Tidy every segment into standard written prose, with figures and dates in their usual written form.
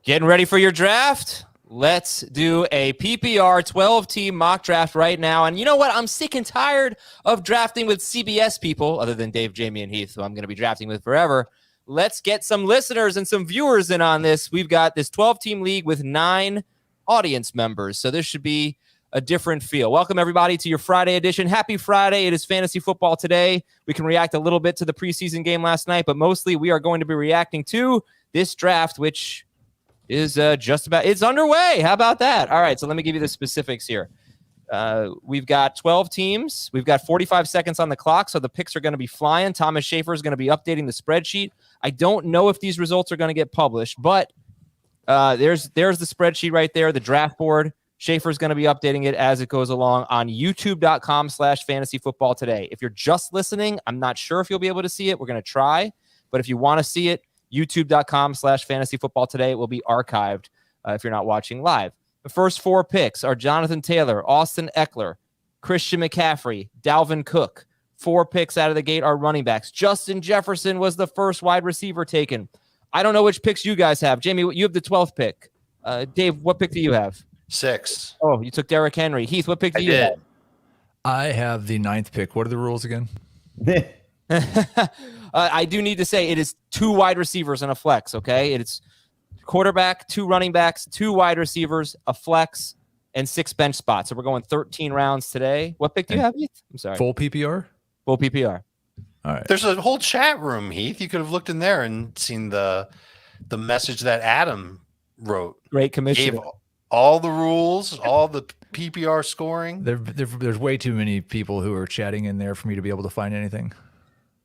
Getting ready for your draft? Let's do a PPR 12-team mock draft right now. And you know what? I'm sick and tired of drafting with CBS people, other than Dave, Jamie, and Heath, who I'm going to be drafting with forever. Let's get some listeners and some viewers in on this. We've got this 12-team league with 9 audience members, so this should be a different feel. Welcome, everybody, to your Friday edition. Happy Friday. It is fantasy football today. We can react a little bit to the preseason game last night, but mostly we are going to be reacting to this draft, which is just about, it's underway. How about that? All right, so let me give you the specifics here. We've got 12 teams. We've got 45 seconds on the clock, so the picks are going to be flying. Thomas Schaefer is going to be updating the spreadsheet. I don't know if these results are going to get published, but there's the spreadsheet right there, the draft board. Schaefer is going to be updating it as it goes along on youtube.com/fantasyfootball today. If you're just listening, I'm not sure if you'll be able to see it. We're going to try, but if you want to see it, youtube.com/fantasyfootball today. It will be archived if you're not watching live. The first 4 picks are Jonathan Taylor, Austin Eckler, Christian McCaffrey, Dalvin Cook. 4 picks out of the gate are running backs. Justin Jefferson was the first wide receiver taken. I don't know which picks you guys have. Jamie, you have the 12th pick. Dave, what pick do you have? 6. Oh, you took Derrick Henry. Heath, what pick do you have? I have the 9th pick. What are the rules again? I do need to say it is 2 wide receivers and a flex, okay? It's quarterback, 2 running backs, 2 wide receivers, a flex, and 6 bench spots. So we're going 13 rounds today. What pick do you have, Heath? I'm sorry. Full PPR? Full PPR. All right. There's a whole chat room, Heath. You could have looked in there and seen the message that Adam wrote. Great commissioner. Gave all the rules, all the PPR scoring. There's way too many people who are chatting in there for me to be able to find anything.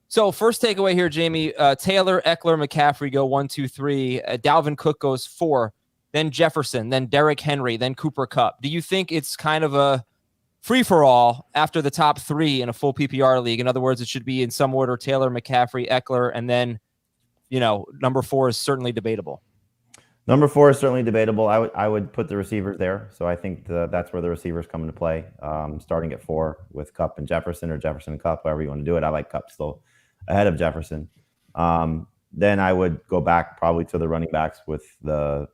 So first takeaway here, Jamie, Taylor, Eckler, McCaffrey go 1, 2, 3. Dalvin Cook goes 4, then Jefferson, then Derrick Henry, then Cooper Kupp. Do you think it's kind of a free-for-all after the top 3 in a full PPR league? In other words, it should be in some order, Taylor, McCaffrey, Eckler, and then, number 4 is certainly debatable. Number 4 is certainly debatable. I would put the receivers there. So I think that's where the receivers come into play, starting at 4 with Kupp and Jefferson, or Jefferson and Kupp, however you want to do it. I like Kupp still ahead of Jefferson. Then I would go back probably to the running backs with the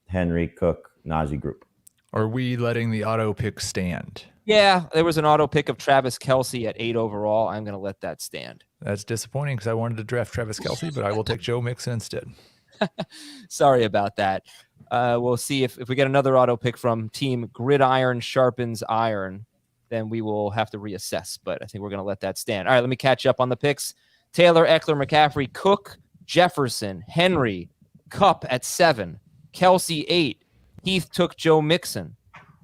Henry, Cook, Najee group. Are we letting the auto pick stand? Yeah, there was an auto pick of Travis Kelce at 8 overall. I'm going to let that stand. That's disappointing because I wanted to draft Travis Kelce, but I will take Joe Mixon instead. Sorry about that. We'll see if we get another auto pick from Team Gridiron Sharpens Iron, then we will have to reassess. But I think we're going to let that stand. All right, let me catch up on the picks. Taylor, Eckler, McCaffrey, Cook, Jefferson, Henry, Kupp at 7, Kelce 8. Heath took Joe Mixon.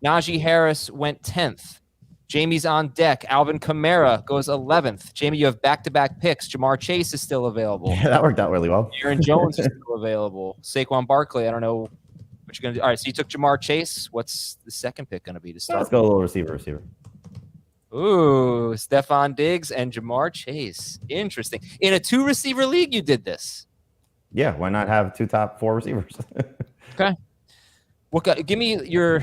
Najee Harris went 10th. Jamie's on deck. Alvin Kamara goes 11th. Jamie, you have back-to-back picks. Jamar Chase is still available. Yeah, that worked out really well. Aaron Jones is still available. Saquon Barkley, I don't know what you're going to do. All right, so you took Jamar Chase. What's the second pick going to be to start? Let's go a little receiver. Ooh, Stephon Diggs and Jamar Chase. Interesting. In a 2-receiver league, you did this. Yeah, why not have 2 top 4 receivers? Okay. Give me your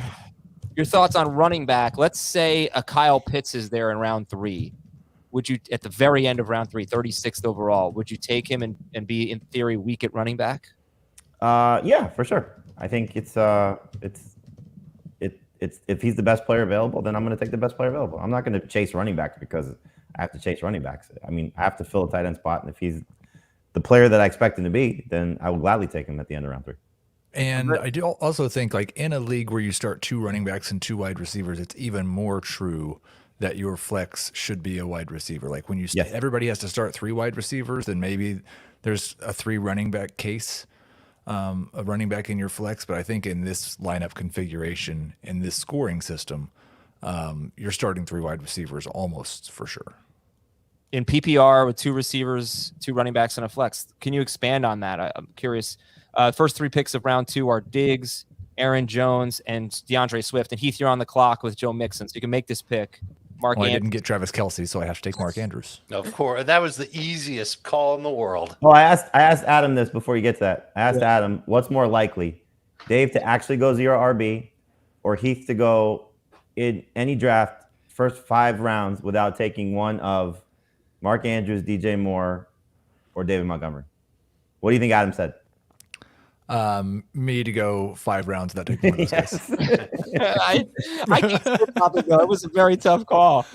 thoughts on running back. Let's say a Kyle Pitts is there in round 3. Would you, at the very end of round 3, 36th overall, would you take him and be, in theory, weak at running back? Yeah, for sure. I think it's if he's the best player available, then I'm going to take the best player available. I'm not going to chase running backs because I have to chase running backs. I mean, I have to fill a tight end spot, and if he's the player that I expect him to be, then I will gladly take him at the end of round 3. And I do also think, like, in a league where you start 2 running backs and 2 wide receivers, it's even more true that your flex should be a wide receiver. Like when you everybody has to start 3 wide receivers, then maybe there's a 3 running back case, a running back in your flex. But I think in this lineup configuration, in this scoring system, you're starting 3 wide receivers almost for sure. In PPR with 2 receivers, 2 running backs, and a flex, can you expand on that? I'm curious. First 3 picks of round 2 are Diggs, Aaron Jones, and DeAndre Swift. And Heath, you're on the clock with Joe Mixon, so you can make this pick. I didn't get Travis Kelce, so I have to take Mark Andrews. Of course, that was the easiest call in the world. Oh, I asked Adam this before you get to that. I asked Adam, what's more likely, Dave to actually go 0 RB, or Heath to go in any draft first 5 rounds without taking one of Mark Andrews, DJ Moore, or David Montgomery? What do you think Adam said? Me to go 5 rounds without taking one of those guys. I think it was a very tough call.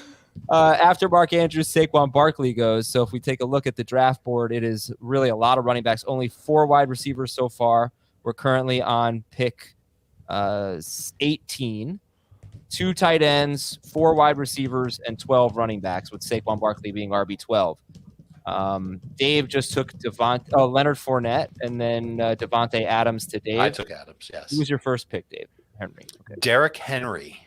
After Mark Andrews, Saquon Barkley goes. So if we take a look at the draft board, it is really a lot of running backs. Only 4 wide receivers so far. We're currently on pick 18. 2 tight ends, 4 wide receivers, and 12 running backs, with Saquon Barkley being RB12. Dave just took Leonard Fournette, and then Devontae Adams to Dave. I took Adams, yes. Who was your first pick, Dave? Henry. Okay. Derrick Henry.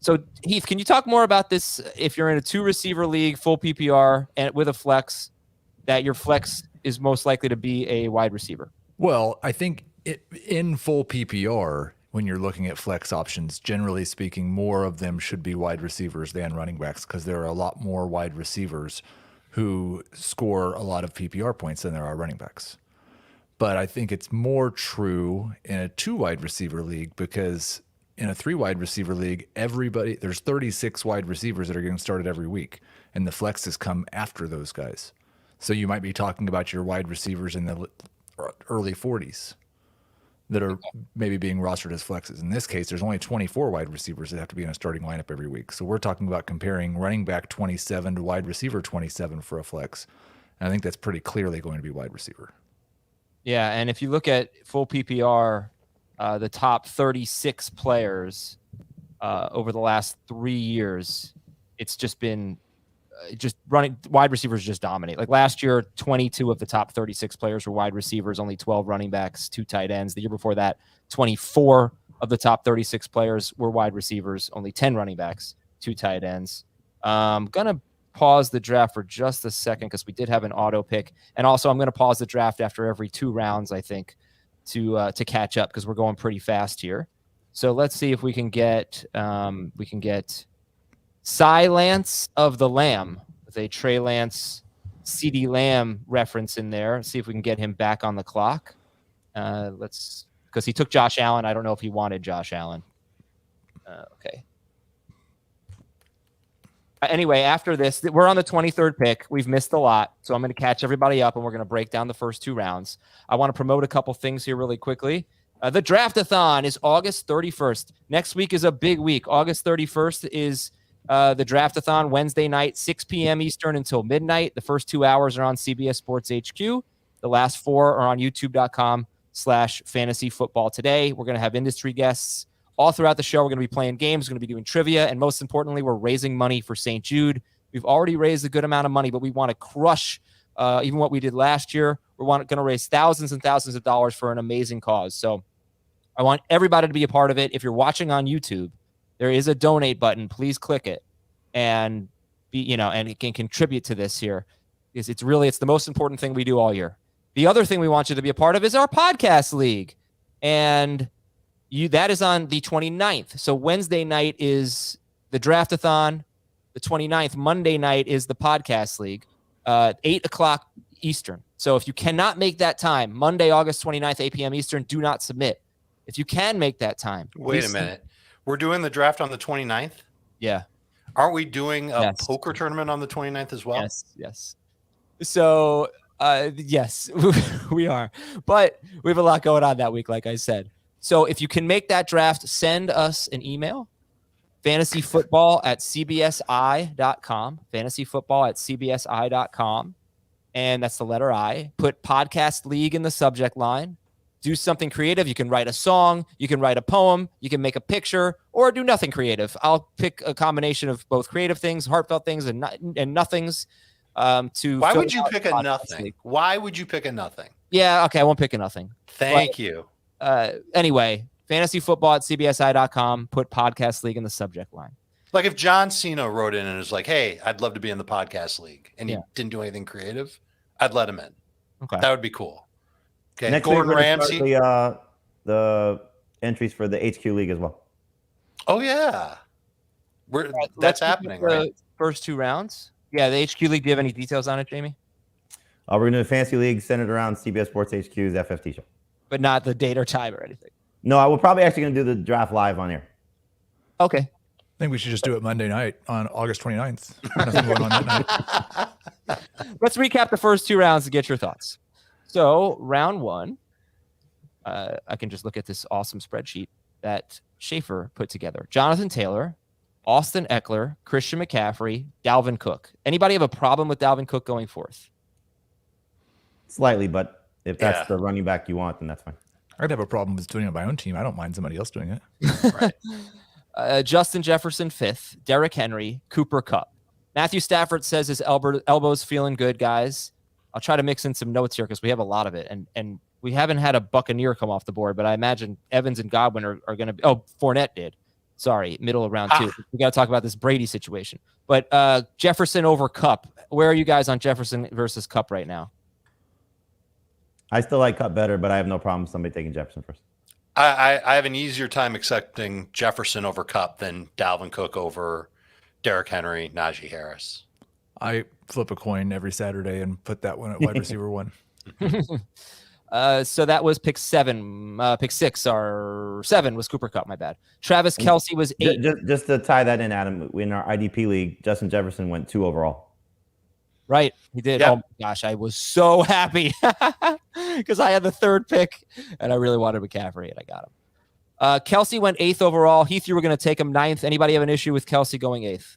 So, Heath, can you talk more about this? If you're in a 2-receiver league, full PPR, and with a flex, that your flex is most likely to be a wide receiver? Well, I think in full PPR, when you're looking at flex options, generally speaking, more of them should be wide receivers than running backs, because there are a lot more wide receivers who score a lot of PPR points than there are running backs. But I think it's more true in a 2 wide receiver league, because in a 3 wide receiver league, there's 36 wide receivers that are getting started every week, and the flexes come after those guys. So you might be talking about your wide receivers in the early 40s that are maybe being rostered as flexes. In this case, there's only 24 wide receivers that have to be in a starting lineup every week. So we're talking about comparing running back 27 to wide receiver 27 for a flex. And I think that's pretty clearly going to be wide receiver. Yeah, and if you look at full PPR, the top 36 players over the last 3 years, it's just been running wide receivers just dominate. Like last year, 22 of the top 36 players were wide receivers, only 12 running backs, 2 tight ends. The year before that, 24 of the top 36 players were wide receivers, only 10 running backs, 2 tight ends. Gonna pause the draft for just a second because we did have an auto pick, and also I'm gonna pause the draft after every 2 rounds, I think, to catch up because we're going pretty fast here. So let's see if we can get Cy Lance of the Lamb with a Trey Lance, CD Lamb reference in there. See if we can get him back on the clock. Because he took Josh Allen. I don't know if he wanted Josh Allen. Okay. Anyway, after this, we're on the 23rd pick. We've missed a lot, so I'm going to catch everybody up, and we're going to break down the first 2 rounds. I want to promote a couple things here really quickly. The Draftathon is August 31st. Next week is a big week. August 31st is the Draftathon, Wednesday night, 6 p.m. Eastern until midnight. The first 2 hours are on CBS Sports HQ. The last 4 are on youtube.com/fantasyfootballtoday. We're going to have industry guests all throughout the show. We're going to be playing games. We're going to be doing trivia. And most importantly, we're raising money for St. Jude. We've already raised a good amount of money, but we want to crush even what we did last year. We're going to raise thousands and thousands of dollars for an amazing cause. So I want everybody to be a part of it. If you're watching on YouTube, there is a donate button. Please click it and and it can contribute to this here. It's the most important thing we do all year. The other thing we want you to be a part of is our podcast league. And that is on the 29th. So Wednesday night is the Draftathon. The 29th, Monday night, is the podcast league, 8 o'clock Eastern. So if you cannot make that time, Monday, August 29th, 8 p.m. Eastern, do not submit. If you can make that time. Wait a minute. We're doing the draft on the 29th? Yeah. Aren't we doing a poker tournament on the 29th as well? Yes. So, yes, we are. But we have a lot going on that week, like I said. So if you can make that draft, send us an email, fantasyfootball@cbsi.com, fantasyfootball@cbsi.com, and that's the letter I. Put podcast league in the subject line. Do something creative. You can write a song, you can write a poem, you can make a picture, or do nothing creative. I'll pick a combination of both creative things, heartfelt things, and nothings. Why would you pick a nothing? Why would you pick a nothing? Yeah, okay, I won't pick a nothing. Thank you. Anyway, fantasyfootball@cbsi.com. Put podcast league in the subject line. Like if John Cena wrote in and was like, "Hey, I'd love to be in the podcast league," and he didn't do anything creative, I'd let him in. Okay, that would be cool. Okay, next Gordon Ramsay. The entries for the HQ league as well. Oh yeah, that's happening, right? First 2 rounds. Yeah, the HQ league. Do you have any details on it, Jamie? We're going to do a fantasy league centered around CBS Sports HQ's FFT show. But not the date or time or anything. No, I will probably actually going to do the draft live on air. Okay. I think we should just do it Monday night on August 29th. Nothing going on that night. Let's recap the first 2 rounds to get your thoughts. So round 1, I can just look at this awesome spreadsheet that Schaefer put together. Jonathan Taylor, Austin Eckler, Christian McCaffrey, Dalvin Cook. Anybody have a problem with Dalvin Cook going forth? Slightly, but if that's the running back you want, then that's fine. I'd have a problem with doing it on my own team. I don't mind somebody else doing it. Right. Justin Jefferson, 5th. Derrick Henry, Cooper Kupp. Matthew Stafford says his elbow's feeling good, guys. I'll try to mix in some notes here because we have a lot of it. And we haven't had a Buccaneer come off the board, but I imagine Evans and Godwin are going to be. Oh, Fournette did. Sorry, middle of round 2. We got to talk about this Brady situation. But Jefferson over Kupp. Where are you guys on Jefferson versus Kupp right now? I still like Kupp better, but I have no problem with somebody taking Jefferson first. I have an easier time accepting Jefferson over Kupp than Dalvin Cook over Derrick Henry, Najee Harris. I flip a coin every Saturday and put that one at wide receiver 1. So that was pick 7. Pick 6 or 7 was Cooper Kupp. My bad. Travis Kelce was 8. Just to tie that in, Adam, in our IDP league, Justin Jefferson went 2 overall. Right, he did. Yep. Oh my gosh, I was so happy because I had the 3rd pick and I really wanted McCaffrey and I got him. Kelce went 8th overall. Heath, you were going to take him 9th. Anybody have an issue with Kelce going 8th?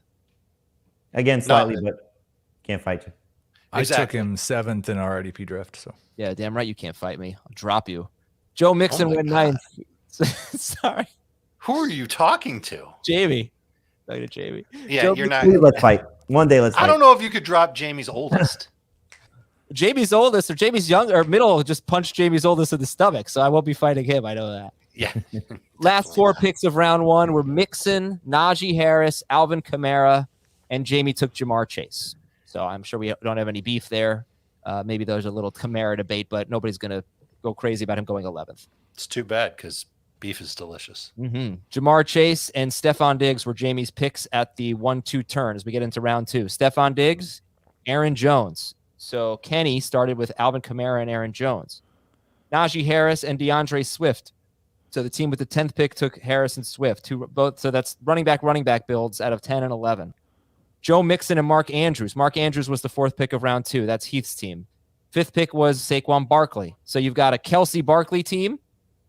Again, slightly, but can't fight you. I took him 7th in our IDP draft. So Yeah, damn right you can't fight me. I'll drop you. Joe Mixon went 9th. Sorry, Who are you talking to? Jamie. Talking to Jamie. Yeah, Joe you're not. Let's fight. One day, let's fight. I don't know if you could drop Jamie's oldest. Jamie's oldest or Jamie's young or middle just punched Jamie's oldest in the stomach, so I won't be fighting him. I know that. Yeah. Last 4 picks of round 1 were Mixon, Najee Harris, Alvin Kamara, and Jamie took Jamar Chase. So I'm sure we don't have any beef there. Maybe there's a little Kamara debate, but nobody's going to go crazy about him going 11th. It's too bad because beef is delicious. Mm-hmm. Jamar Chase and Stephon Diggs were Jamie's picks at the 1-2 turn as we get into round 2. Stephon Diggs, Aaron Jones. So Kenny started with Alvin Kamara and Aaron Jones. Najee Harris and DeAndre Swift. So the team with the 10th pick took Harris and Swift, both. So that's running back builds out of 10 and 11. Joe Mixon and Mark Andrews. Mark Andrews was the 4th pick of round 2. That's Heath's team. 5th pick was Saquon Barkley. So you've got a Kelce Barkley team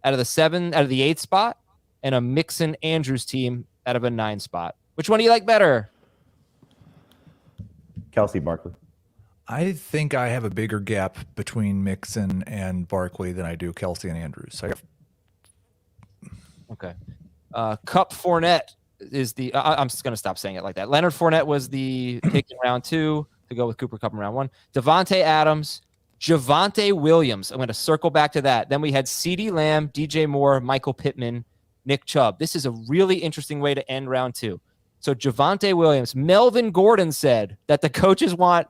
out of the 8th spot, and a Mixon Andrews team out of a 9 spot. Which one do you like better? Kelce Barkley. I think I have a bigger gap between Mixon and Barkley than I do Kelce and Andrews. Okay. Kupp Fournette is the I'm just going to stop saying it like that. Leonard Fournette was the pick in round 2 to go with Cooper Kupp in round 1. Devontae Adams, Javonte Williams. I'm going to circle back to that. Then we had CeeDee Lamb, DJ Moore, Michael Pittman, Nick Chubb. This is a really interesting way to end round 2. So Javonte Williams, Melvin Gordon said that the coaches want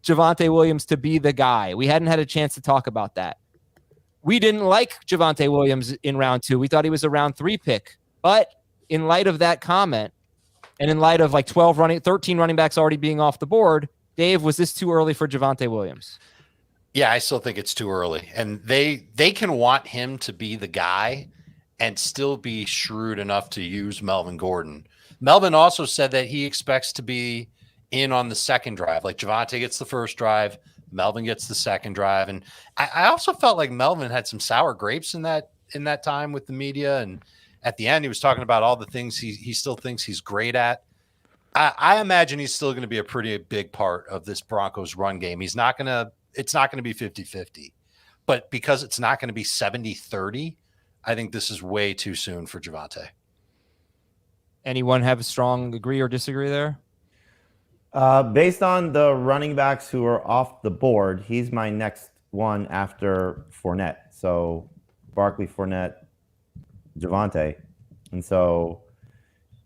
Javonte Williams to be the guy. We hadn't had a chance to talk about that. We didn't like Javonte Williams in round 2. We thought he was a round 3 pick. But in light of that comment, and in light of like 13 running backs already being off the board, Dave, was this too early for Javonte Williams? Yeah, I still think it's too early. And they can want him to be the guy and still be shrewd enough to use Melvin Gordon. Melvin also said that he expects to be in on the second drive. Like Javonte gets the first drive, Melvin gets the second drive. And I also felt like Melvin had some sour grapes in that time with the media. And at the end, he was talking about all the things he still thinks he's great at. I imagine he's still going to be a pretty big part of this Broncos run game. It's not going to be 50-50, but because it's not going to be 70-30, I think this is way too soon for Javonte. Anyone have a strong agree or disagree there? Based on the running backs who are off the board, he's my next one after Fournette. So Barkley, Fournette, Javonte. And so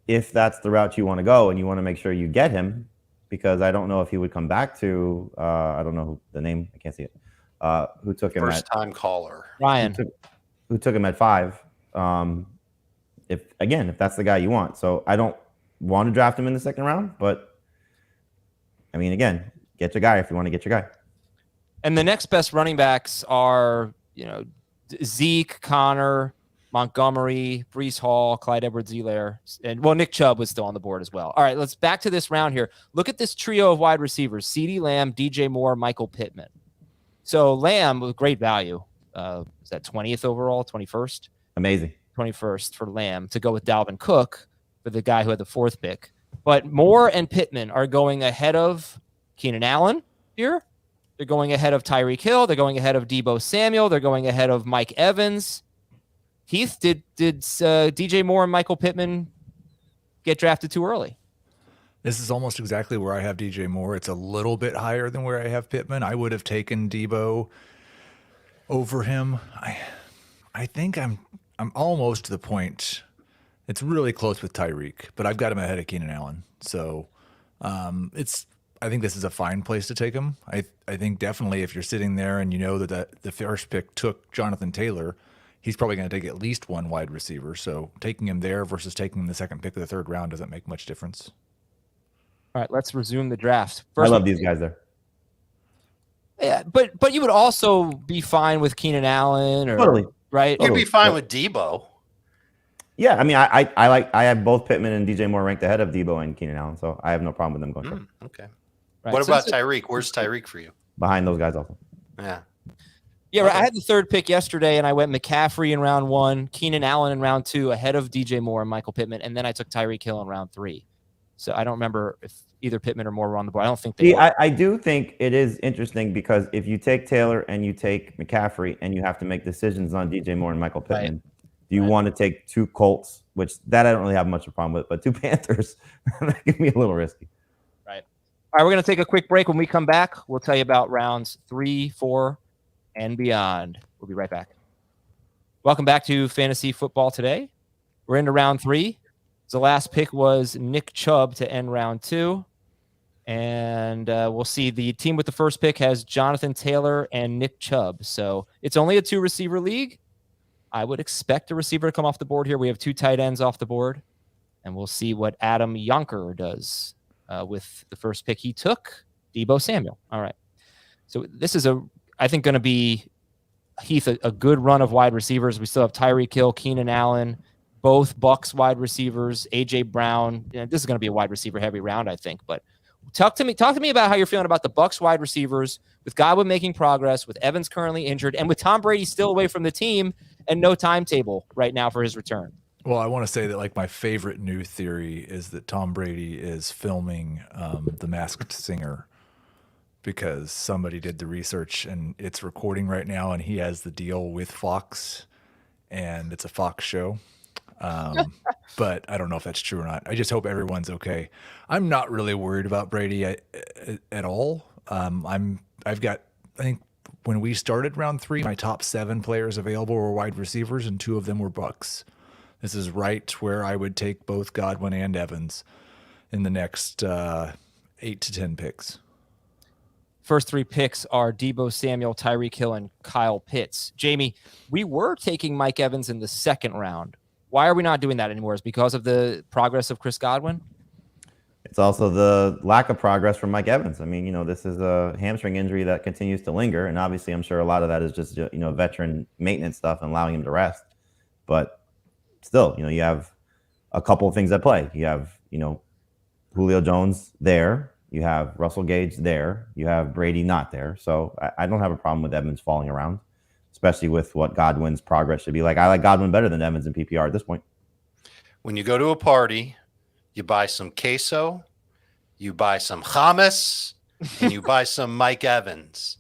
if that's the route you want to go and you want to make sure you get him, because I don't know if he would come back to, I don't know the name, I can't see it, who took him First time caller. Ryan. Who took him at 5. If that's the guy you want. So I don't want to draft him in the second round, but I mean, again, get your guy if you want to get your guy. And the next best running backs are, Zeke, Connor, Montgomery, Breece Hall, Clyde Edwards-Helaire, and Nick Chubb was still on the board as well. All right, let's back to this round here. Look at this trio of wide receivers: CeeDee Lamb, DJ Moore, Michael Pittman. So Lamb with great value. is that 20th overall, 21st? Amazing. 21st for Lamb to go with Dalvin Cook for the guy who had the 4th pick. But Moore and Pittman are going ahead of Keenan Allen here. They're going ahead of Tyreek Hill. They're going ahead of Deebo Samuel. They're going ahead of Mike Evans. Heath, did DJ Moore and Michael Pittman get drafted too early? This is almost exactly where I have DJ Moore. It's a little bit higher than where I have Pittman. I would have taken Deebo over him. I think I'm almost to the point. It's really close with Tyreek, but I've got him ahead of Keenan Allen. So I think this is a fine place to take him. I think definitely if you're sitting there and you know that the first pick took Jonathan Taylor, he's probably going to take at least one wide receiver. So taking him there versus taking the second pick of the 3rd round doesn't make much difference. All right, let's resume the draft. I love these guys there. Yeah, but you would also be fine with Keenan Allen, or Totally. right? You'd be fine with Deebo. Yeah, I mean, I have both Pittman and DJ Moore ranked ahead of Deebo and Keenan Allen, so I have no problem with them going first. Okay. Right. What about Tyreek? Where's Tyreek for you? Behind those guys also. Yeah. Yeah, right. I had the 3rd pick yesterday, and I went McCaffrey in round 1, Keenan Allen in round 2, ahead of DJ Moore and Michael Pittman, and then I took Tyreek Hill in round 3. So I don't remember if either Pittman or Moore were on the board. I don't think they were. I do think it is interesting because if you take Taylor and you take McCaffrey and you have to make decisions on DJ Moore and Michael Pittman, do you want to take 2 Colts, which that I don't really have much of a problem with, but 2 Panthers, that can be a little risky. Right. All right, we're going to take a quick break. When we come back, we'll tell you about rounds 3, 4, and beyond. We'll be right back. Welcome back to Fantasy Football Today. We're into round 3. The last pick was Nick Chubb to end round 2. And we'll see the team with the first pick has Jonathan Taylor and Nick Chubb. So it's only a 2-receiver league. I would expect a receiver to come off the board here. We have 2 tight ends off the board. And we'll see what Adam Yonker does with the first pick he took, Deebo Samuel. All right. So this is, I think, going to be, Heath, a good run of wide receivers. We still have Tyreek Hill, Keenan Allen, both Bucks wide receivers, A.J. Brown. This is going to be a wide receiver heavy round, I think. But talk to me about how you're feeling about the Bucks wide receivers, with Godwin making progress, with Evans currently injured, and with Tom Brady still away from the team and no timetable right now for his return. Well, I want to say that like my favorite new theory is that Tom Brady is filming The Masked Singer, because somebody did the research and it's recording right now, and he has the deal with Fox, and it's a Fox show. But I don't know if that's true or not. I just hope everyone's okay. I'm not really worried about Brady at all. I've got, I think when we started round 3, my top 7 players available were wide receivers, and 2 of them were Bucks. This is right where I would take both Godwin and Evans in the next 8 to 10 picks. First 3 picks are Deebo Samuel, Tyreek Hill, and Kyle Pitts. Jamie, we were taking Mike Evans in the 2nd round. Why are we not doing that anymore? Is it because of the progress of Chris Godwin? It's also the lack of progress from Mike Evans. I mean, this is a hamstring injury that continues to linger. And obviously, I'm sure a lot of that is just, veteran maintenance stuff and allowing him to rest. But still, you have a couple of things at play. You have, Julio Jones there. You have Russell Gage there. You have Brady not there. So I don't have a problem with Evans falling around, especially with what Godwin's progress should be like. I like Godwin better than Evans in PPR at this point. When you go to a party, you buy some queso, you buy some hummus, and you buy some Mike Evans.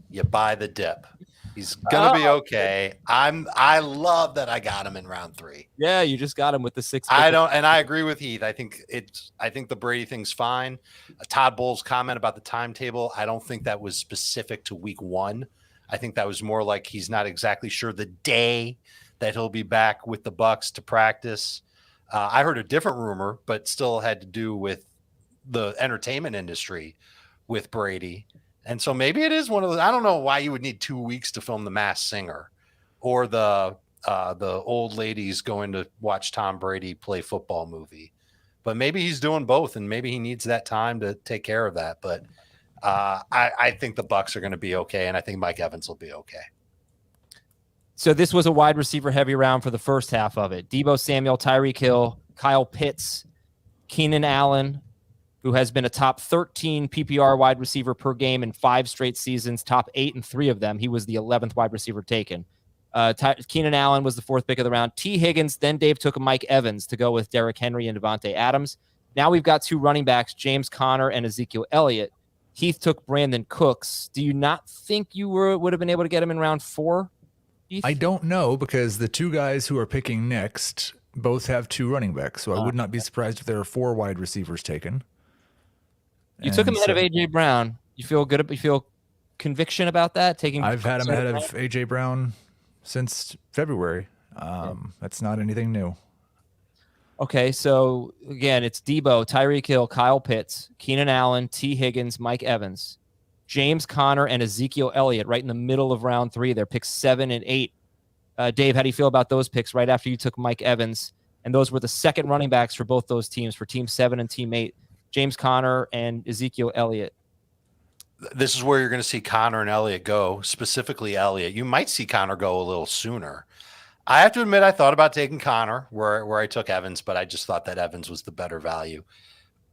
You buy the dip. He's gonna be okay. I love that I got him in round 3. Yeah, you just got him with the 6th. I agree with Heath. I think the Brady thing's fine. Todd Bowles' comment about the timetable, I don't think that was specific to week 1. I think that was more like he's not exactly sure the day that he'll be back with the Bucks to practice. I heard a different rumor, but still had to do with the entertainment industry with Brady. And so maybe it is one of those. I don't know why you would need 2 weeks to film The Masked Singer or the old ladies going to watch Tom Brady play football movie. But maybe he's doing both, and maybe he needs that time to take care of that. But I think the Bucks are going to be okay, and I think Mike Evans will be okay. So this was a wide receiver heavy round for the first half of it. Deebo Samuel, Tyreek Hill, Kyle Pitts, Keenan Allen, who has been a top 13 PPR wide receiver per game in 5 straight seasons, top 8 in 3 of them. He was the 11th wide receiver taken. Keenan Allen was the 4th pick of the round. T. Higgins, then Dave took Mike Evans to go with Derrick Henry and Devontae Adams. Now we've got 2 running backs, James Conner and Ezekiel Elliott. Heath took Brandon Cooks. Do you not think you would have been able to get him in round 4? Heath? I don't know, because the 2 guys who are picking next both have 2 running backs. So I would not be surprised if there are 4 wide receivers taken. You took him ahead of A.J. Brown. You feel good? You feel conviction about that? I've had him ahead of A.J. Brown since February. That's not anything new. Okay, so again, it's Debo, Tyreek Hill, Kyle Pitts, Keenan Allen, T. Higgins, Mike Evans, James Conner, and Ezekiel Elliott right in the middle of round 3. They're picks 7 and 8. Dave, how do you feel about those picks right after you took Mike Evans? And those were the second running backs for both those teams, for Team 7 and Team 8, James Conner and Ezekiel Elliott. This is where you're going to see Conner and Elliott go, specifically Elliott. You might see Conner go a little sooner. I have to admit, I thought about taking Conner where I took Evans, but I just thought that Evans was the better value.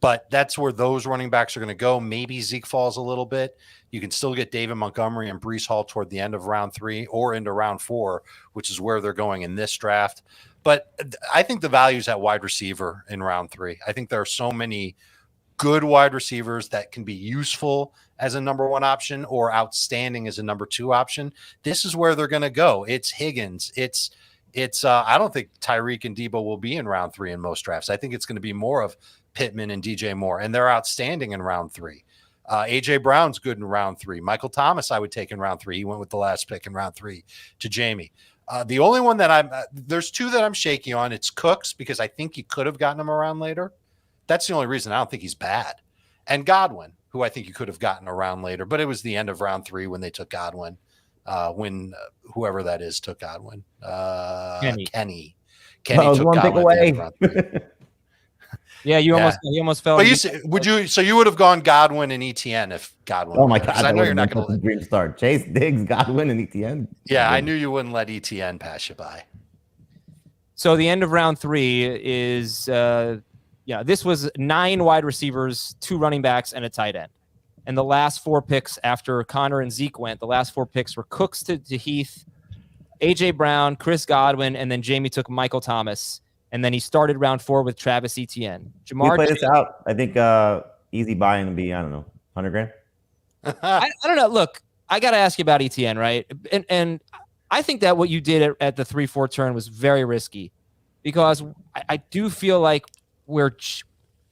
But that's where those running backs are going to go. Maybe Zeke falls a little bit. You can still get David Montgomery and Breece Hall toward the end of round 3 or into round 4, which is where they're going in this draft. But I think the value is at wide receiver in round 3. I think there are so many good wide receivers that can be useful as a number 1 option or outstanding as a number 2 option. This is where they're going to go. It's Higgins. It's I don't think Tyreek and Debo will be in round 3 in most drafts. I think it's going to be more of Pittman and DJ Moore, and they're outstanding in round 3. AJ Brown's good in round 3. Michael Thomas, I would take in round 3. He went with the last pick in round 3 to Jamie. The only one that there's 2 that I'm shaky on. It's Cooks, because I think you could have gotten him around later. That's the only reason. I don't think he's bad. And Godwin, who I think you could have gotten around later, but it was the end of round 3 when they took Godwin. When whoever that is took Godwin. Kenny took one pick away. Yeah, you almost fell. But you would have gone Godwin and ETN if Godwin. Oh my God! I know you're not going to dream start. Chase, Diggs, Godwin, and ETN. Yeah, I knew you wouldn't let ETN pass you by. So the end of round 3 is this was 9 wide receivers, 2 running backs, and a tight end. And the last 4 picks after Connor and Zeke went, the last 4 picks were Cooks to Heath, A.J. Brown, Chris Godwin, and then Jamie took Michael Thomas. And then he started round 4 with Travis Etienne. Jamar, play this out. I think easy buy-in would be, I don't know, $100,000. I don't know. Look, I got to ask you about Etienne, right? And I think that what you did at the 3-4 turn was very risky, because I do feel like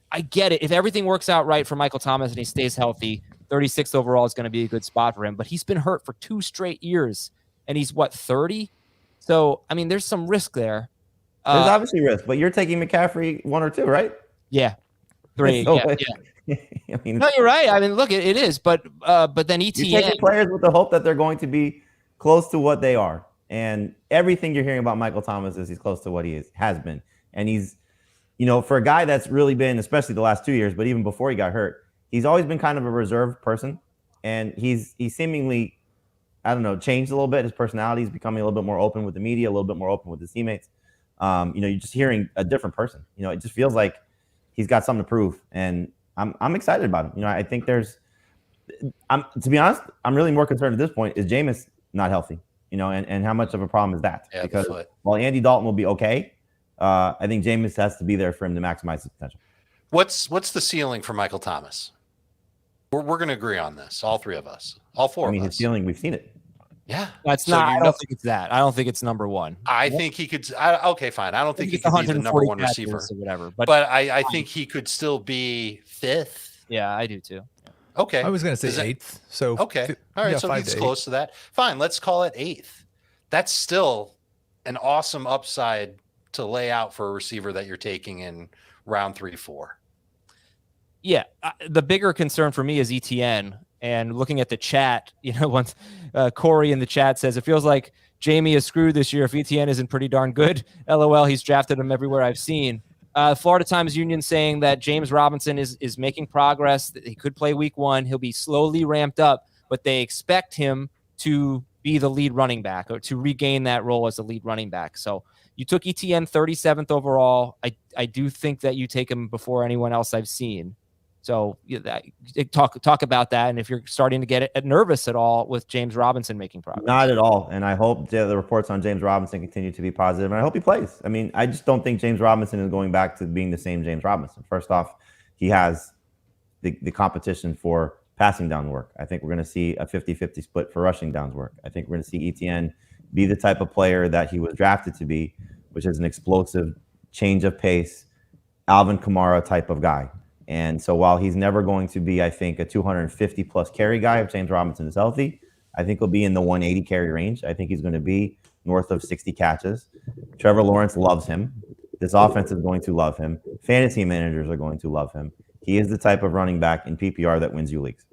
I get it. If everything works out right for Michael Thomas and he stays healthy, 36th overall is going to be a good spot for him. But he's been hurt for 2 straight years, and he's 30? So, I mean, there's some risk there. There's obviously risk, but you're taking McCaffrey 1 or 2, right? Yeah. 3. So, yeah. I mean, no, you're right. I mean, look, it is. But then ETN. You're taking players with the hope that they're going to be close to what they are. And everything you're hearing about Michael Thomas is he's close to what he has been. And he's, for a guy that's really been, especially the last 2 years, but even before he got hurt, he's always been kind of a reserved person. And he's seemingly, I don't know, changed a little bit. His personality is becoming a little bit more open with the media, a little bit more open with his teammates. You're just hearing a different person. It just feels like he's got something to prove. And I'm excited about him. I think to be honest, I'm really more concerned at this point is Jameis not healthy, and how much of a problem is that? Yeah, because while Andy Dalton will be okay, I think Jameis has to be there for him to maximize his potential. What's the ceiling for Michael Thomas? We're going to agree on this, all 3 of us, all 4 of us. His ceiling, we've seen it. Yeah, that's not. I don't think it's that. I don't think it's number 1. I think he could. Okay, fine. I don't think he could be the number 1 receiver or whatever. But I think he could still be 5th. Yeah, I do too. Okay, I was going to say 8th. So okay, all right. So he's close to that. Fine, let's call it 8th. That's still an awesome upside to lay out for a receiver that you're taking in round 3, 4. Yeah, the bigger concern for me is ETN. And looking at the chat, once Corey in the chat says, it feels like Jamie is screwed this year if ETN isn't pretty darn good. LOL, he's drafted him everywhere I've seen. Florida Times Union saying that James Robinson is making progress, that he could play week 1. He'll be slowly ramped up, but they expect him to be the lead running back or to regain that role as the lead running back. So you took ETN 37th overall. I do think that you take him before anyone else I've seen. So talk about that, and if you're starting to get nervous at all with James Robinson making progress. Not at all, and I hope the reports on James Robinson continue to be positive, and I hope he plays. I mean, I just don't think James Robinson is going back to being the same James Robinson. First off, he has the competition for passing down work. I think we're going to see a 50-50 split for rushing downs work. I think we're going to see Etienne be the type of player that he was drafted to be, which is an explosive change of pace, Alvin Kamara type of guy. And so while he's never going to be, I think, a 250 plus carry guy if James Robinson is healthy, I think he'll be in the 180 carry range. I think he's going to be north of 60 catches. Trevor Lawrence loves him. This offense is going to love him. Fantasy managers are going to love him. He is the type of running back in PPR that wins you leagues.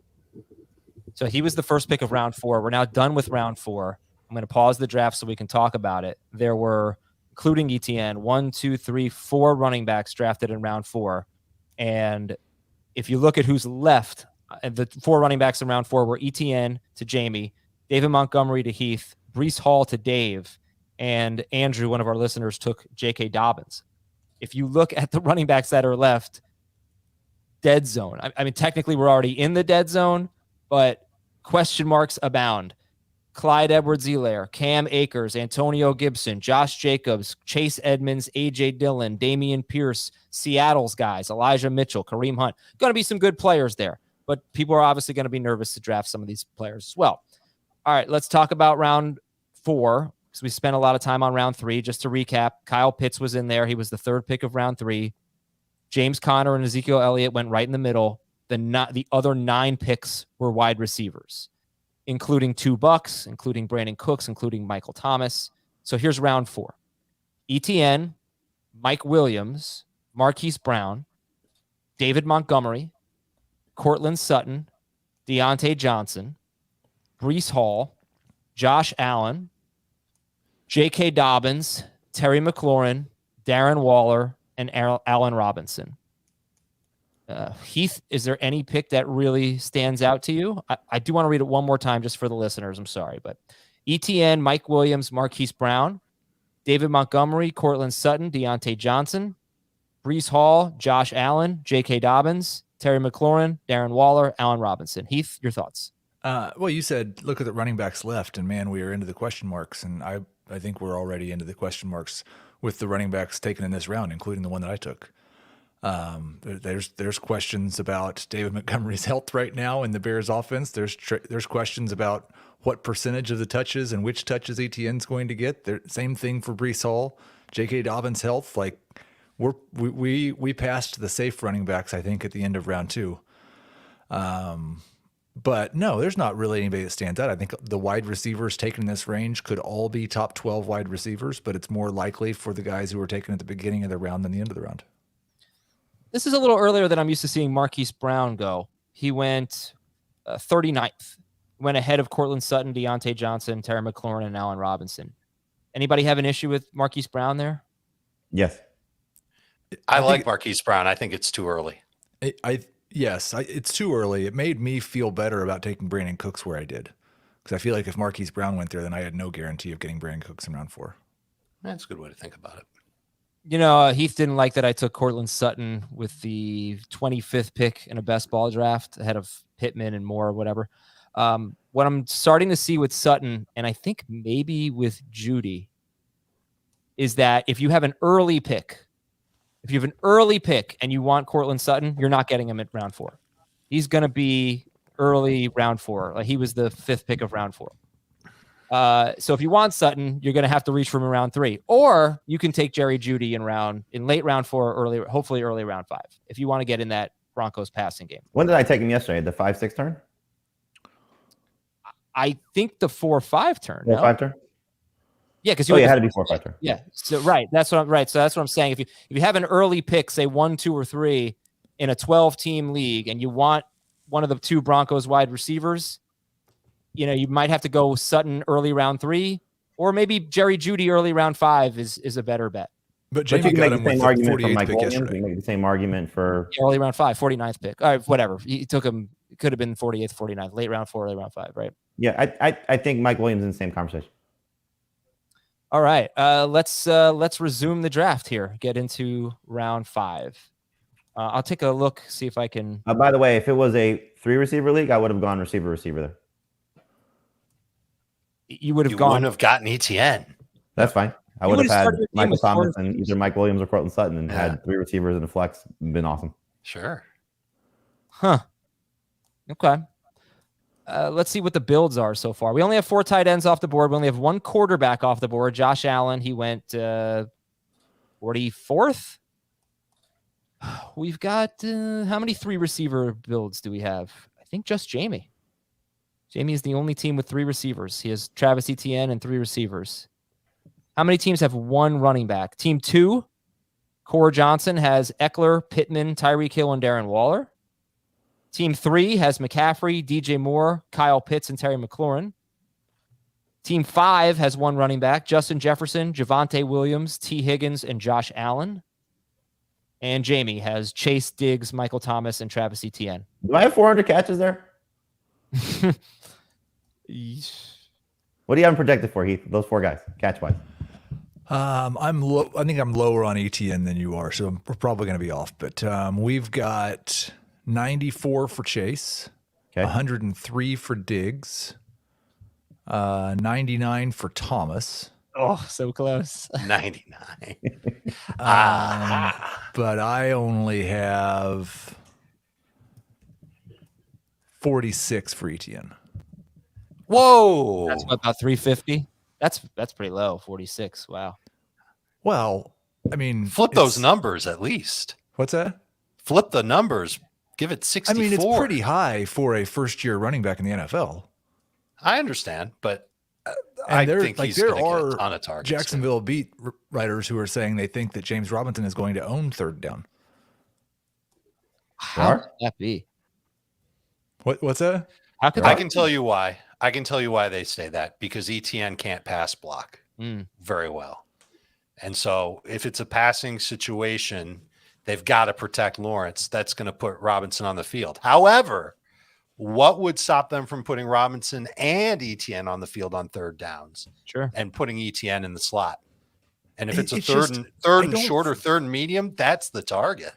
So he was the first pick of round 4. We're now done with round 4. I'm going to pause the draft so we can talk about it. There were, including Etienne, 4 running backs drafted in round 4. And if you look at who's left, the 4 running backs in round 4 were Etienne to Jamie, David Montgomery to Heath, Breece Hall to Dave, and Andrew, one of our listeners, took J.K. Dobbins. If you look at the running backs that are left, dead zone. I mean, technically we're already in the dead zone, but question marks abound. Clyde Edwards-Helaire, Cam Akers, Antonio Gibson, Josh Jacobs, Chase Edmonds, A.J. Dillon, Damian Pierce, Seattle's guys, Elijah Mitchell, Kareem Hunt. Going to be some good players there, but people are obviously going to be nervous to draft some of these players as well. All right, let's talk about round 4 because we spent a lot of time on round 3. Just to recap, Kyle Pitts was in there. He was the 3rd pick of round 3. James Conner and Ezekiel Elliott went right in the middle. The other 9 picks were wide receivers, including 2 Bucks, including Brandon Cooks, including Michael Thomas. So here's round 4. Etienne, Mike Williams, Marquise Brown, David Montgomery, Cortland Sutton, Deontay Johnson, Breece Hall, Josh Allen, J.K. Dobbins, Terry McLaurin, Darren Waller, and Allen Robinson. Heath, is there any pick that really stands out to you? I do want to read it one more time just for the listeners. I'm sorry, but Etienne, Mike Williams, Marquise Brown, David Montgomery, Cortland Sutton, Deontay Johnson, Breece Hall, Josh Allen, J.K. Dobbins, Terry McLaurin, Darren Waller, Allen Robinson. Heath, your thoughts? Well, you said look at the running backs left, and man, we are into the question marks, and I think we're already into the question marks with the running backs taken in this round, including the one that I took. There's questions about David Montgomery's health right now in the Bears offense. There's questions about what percentage of the touches and which touches Etienne's going to get. Same thing for Breece Hall, J.K. Dobbins' health. Like we passed the safe running backs, I think, at the end of round 2. But no, there's not really anybody that stands out. I think the wide receivers taken in this range could all be top 12 wide receivers, but it's more likely for the guys who were taken at the beginning of the round than the end of the round. This is a little earlier than I'm used to seeing Marquise Brown go. He went 39th, went ahead of Cortland Sutton, Deontay Johnson, Terry McLaurin, and Allen Robinson. Anybody have an issue with Marquise Brown there? Yes. I like Marquise Brown. I think it's too early. Yes, it's too early. It made me feel better about taking Brandon Cooks where I did, because I feel like if Marquise Brown went there, then I had no guarantee of getting Brandon Cooks in round 4. That's a good way to think about it. You know, Heath didn't like that I took Cortland Sutton with the 25th pick in a best ball draft ahead of Pittman and Moore or whatever. What I'm starting to see with Sutton, and I think maybe with Judy, is that if you have an early pick, and you want Cortland Sutton, you're not getting him at round 4. He's going to be early round 4. Like he was the 5th pick of round 4. So if you want Sutton, you're going to have to reach for him in round 3, or you can take Jerry Jeudy in late round 4, hopefully early round 5, if you want to get in that Broncos passing game. When did I take him yesterday? The 5-6 turn? I think the 4-5 turn. 4-5 turn? Yeah, because it had to be 4-5 turn. Yeah, so right. So that's what I'm saying. If you have an early pick, say 1, 2, or 3 in a 12-team league, and you want one of the 2 Broncos wide receivers, you know, you might have to go Sutton early round 3, or maybe Jerry Jeudy early round 5 is a better bet. But Jamie got him with the 48th pick yesterday. You make the same argument for early round 5, 49th pick. All right, whatever. He took him. It could have been 48th, 49th, late round 4, early round 5, right? Yeah, I think Mike Williams is in the same conversation. All right, let's resume the draft here. Get into round 5. I'll take a look, see if I can. By the way, if it was a 3-receiver league, I would have gone receiver there. You would have You gone. wouldn't have gotten ETN. That's fine. I You would have would've had started your team Michael with four Thomas and receivers. either Mike Williams or Cortland Sutton and Yeah. had 3 receivers and a flex. Been awesome. Sure. Huh. Okay. Let's see what the builds are so far. We only have 4 tight ends off the board. We only have 1 quarterback off the board. Josh Allen, he went 44th. We've got how many 3 receiver builds do we have? I think just Jamie. Jamie is the only team with 3 receivers. He has Travis Etienne and 3 receivers. How many teams have 1 running back? Team 2, Core Johnson has Eckler, Pittman, Tyreek Hill, and Darren Waller. Team 3 has McCaffrey, DJ Moore, Kyle Pitts, and Terry McLaurin. Team 5 has 1 running back, Justin Jefferson, Javonte Williams, T. Higgins, and Josh Allen. And Jamie has Chase Diggs, Michael Thomas, and Travis Etienne. Do I have 400 catches there? What do you have them projected for, Heath? Those 4 guys, catch-wise. I'm low. I think I'm lower on ETN than you are, so we're probably going to be off. But we've got 94 for Chase, Okay. 103 for Diggs, 99 for Thomas. Oh, so close. 99. But I only have 46 for ETN. Whoa. That's about 350. That's pretty low, 46. Wow. Well, I mean, Flip those numbers at least. What's that? Flip the numbers. Give it 64. I mean, it's pretty high for a first-year running back in the NFL. I understand, but And I there, think like, he's there going to are get a ton of targets. Jacksonville beat writers who are saying they think that James Robinson is going to own third down. How could that be? What's that? How could I that can tell you why. I can tell you why they say that, because ETN can't pass block very well. And so if it's a passing situation, they've got to protect Lawrence. That's going to put Robinson on the field. However, what would stop them from putting Robinson and ETN on the field on third downs? Sure. And putting ETN in the slot. And if it's a It's third just- and shorter, third and medium, that's the target.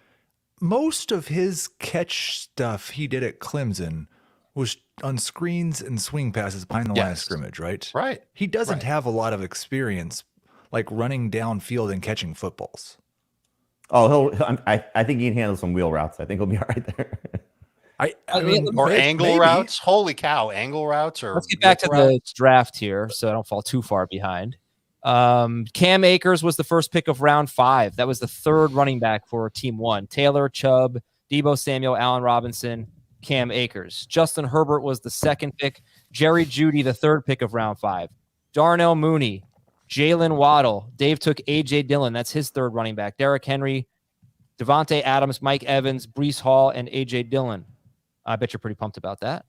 Most of his catch stuff he did at Clemson was on screens and swing passes behind the line of Yes. scrimmage, right? Right. He doesn't Right. have a lot of experience like running downfield and catching footballs. Oh, I think he can handle some wheel routes. I think he'll be all right there. I mean, Or angle maybe. routes. Holy cow, angle routes. Or Let's get back to whip routes. the draft here so I don't fall too far behind. Cam Akers was the first pick of round 5. That was the 3rd running back for team 1. Taylor, Chubb, Debo Samuel, Allen Robinson, Cam Akers. Justin Herbert was the 2nd pick. Jerry Jeudy, the 3rd pick of round 5. Darnell Mooney, Jalen Waddle. Dave took A.J. Dillon. That's his 3rd running back. Derrick Henry, Devontae Adams, Mike Evans, Breece Hall, and A.J. Dillon. I bet you're pretty pumped about that.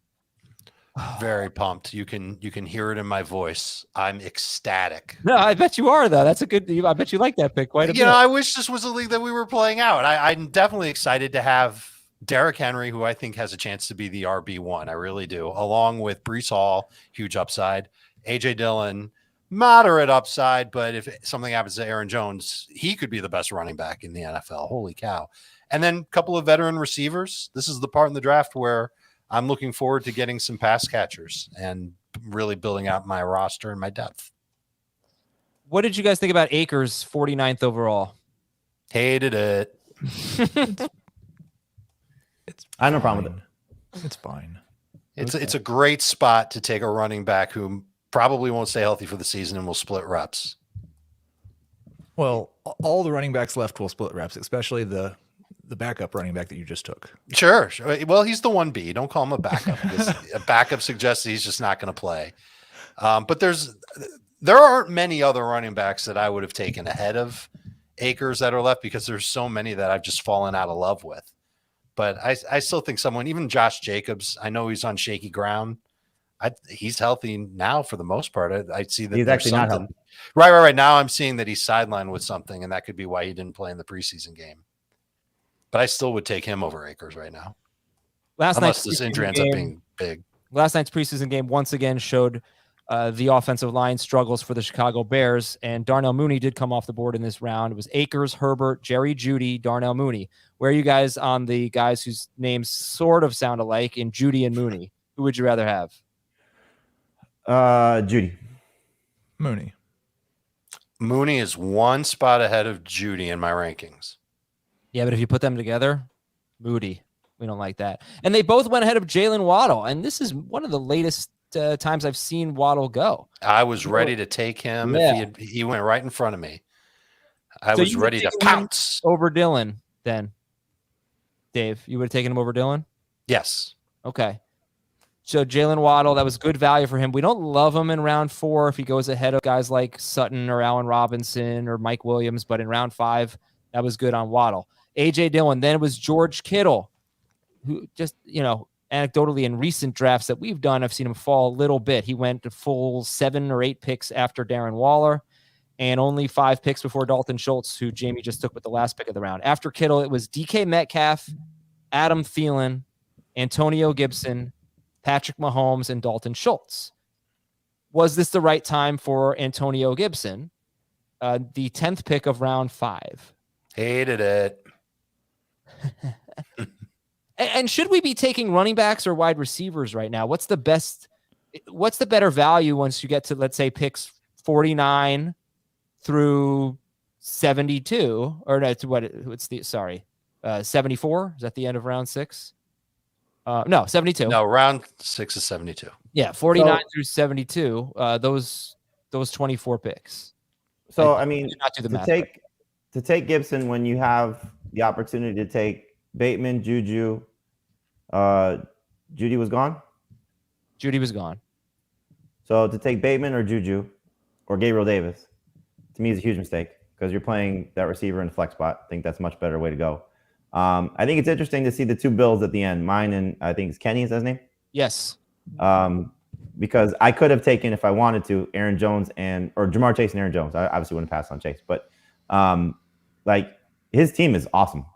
Very pumped. You can hear it in my voice. I'm ecstatic. No, I bet you are, though. That's a good. I bet you like that pick quite a bit. I wish this was a league that we were playing out. I'm definitely excited to have Derrick Henry, who I think has a chance to be the RB1. I really do. Along with Breece Hall, huge upside. A.J. Dillon, moderate upside, but if something happens to Aaron Jones, he could be the best running back in the NFL. Holy cow. And then a couple of veteran receivers. This is the part in the draft where I'm looking forward to getting some pass catchers and really building out my roster and my depth. What did you guys think about Akers, 49th overall? Hated it. I have no problem with it. It's fine. It's a great spot to take a running back who probably won't stay healthy for the season and will split reps. Well, all the running backs left will split reps, especially the backup running back that you just took. Sure. Well, he's the 1B. Don't call him a backup. Because a backup suggests he's just not going to play. But there aren't many other running backs that I would have taken ahead of Akers that are left, because there's so many that I've just fallen out of love with. But I still think even Josh Jacobs, I know he's on shaky ground. He's healthy now for the most part. I see that He's there's actually not something. healthy. Right. Now I'm seeing that he's sidelined with something, and that could be why he didn't play in the preseason game. But I still would take him over Akers right now. Unless this injury ends up being big. Last night's preseason game once again showed the offensive line struggles for the Chicago Bears, and Darnell Mooney did come off the board in this round. It was Akers, Herbert, Jerry Jeudy, Darnell Mooney. Where are you guys on the guys whose names sort of sound alike in Jeudy and Mooney? Who would you rather have? Judy. Mooney. Mooney is one spot ahead of Jeudy in my rankings. Yeah, but if you put them together, Moody. We don't like that. And they both went ahead of Jalen Waddle, and this is one of the latest times I've seen Waddle go. I was ready to take him. Yeah. If he went right in front of me. I So was you would ready to take him pounce. over Dylan then. Dave, you would have taken him over Dylan? Yes. Okay. So Jalen Waddle, that was good value for him. We don't love him in round 4 if he goes ahead of guys like Sutton or Allen Robinson or Mike Williams, but in round 5, that was good on Waddle. A.J. Dillon, then it was George Kittle, who just, anecdotally in recent drafts that we've done, I've seen him fall a little bit. He went to full 7 or 8 picks after Darren Waller and only 5 picks before Dalton Schultz, who Jamie just took with the last pick of the round. After Kittle, it was DK Metcalf, Adam Thielen, Antonio Gibson, Patrick Mahomes, and Dalton Schultz. Was this the right time for Antonio Gibson? The 10th pick of round 5. Hated it. And should we be taking running backs or wide receivers right now? What's the better value once you get to, let's say, picks 49 through 72? Or no, what's the, 74? Is that the end of round 6? No, 72. No, round 6 is 72. Yeah, 49 through 72. Those 24 picks. So I mean, not do the math, to take Gibson when you have the opportunity to take Bateman, Juju, Judy was gone. Jeudy was gone. So to take Bateman or Juju or Gabriel Davis, to me is a huge mistake because you're playing that receiver in the flex spot. I think that's a much better way to go. I think it's interesting to see the 2 Bills at the end. Mine and I think it's Kenny, is that his name? Yes. Because I could have taken, if I wanted to, Aaron Jones or Jamar Chase and Aaron Jones. I obviously wouldn't pass on Chase, but his team is awesome.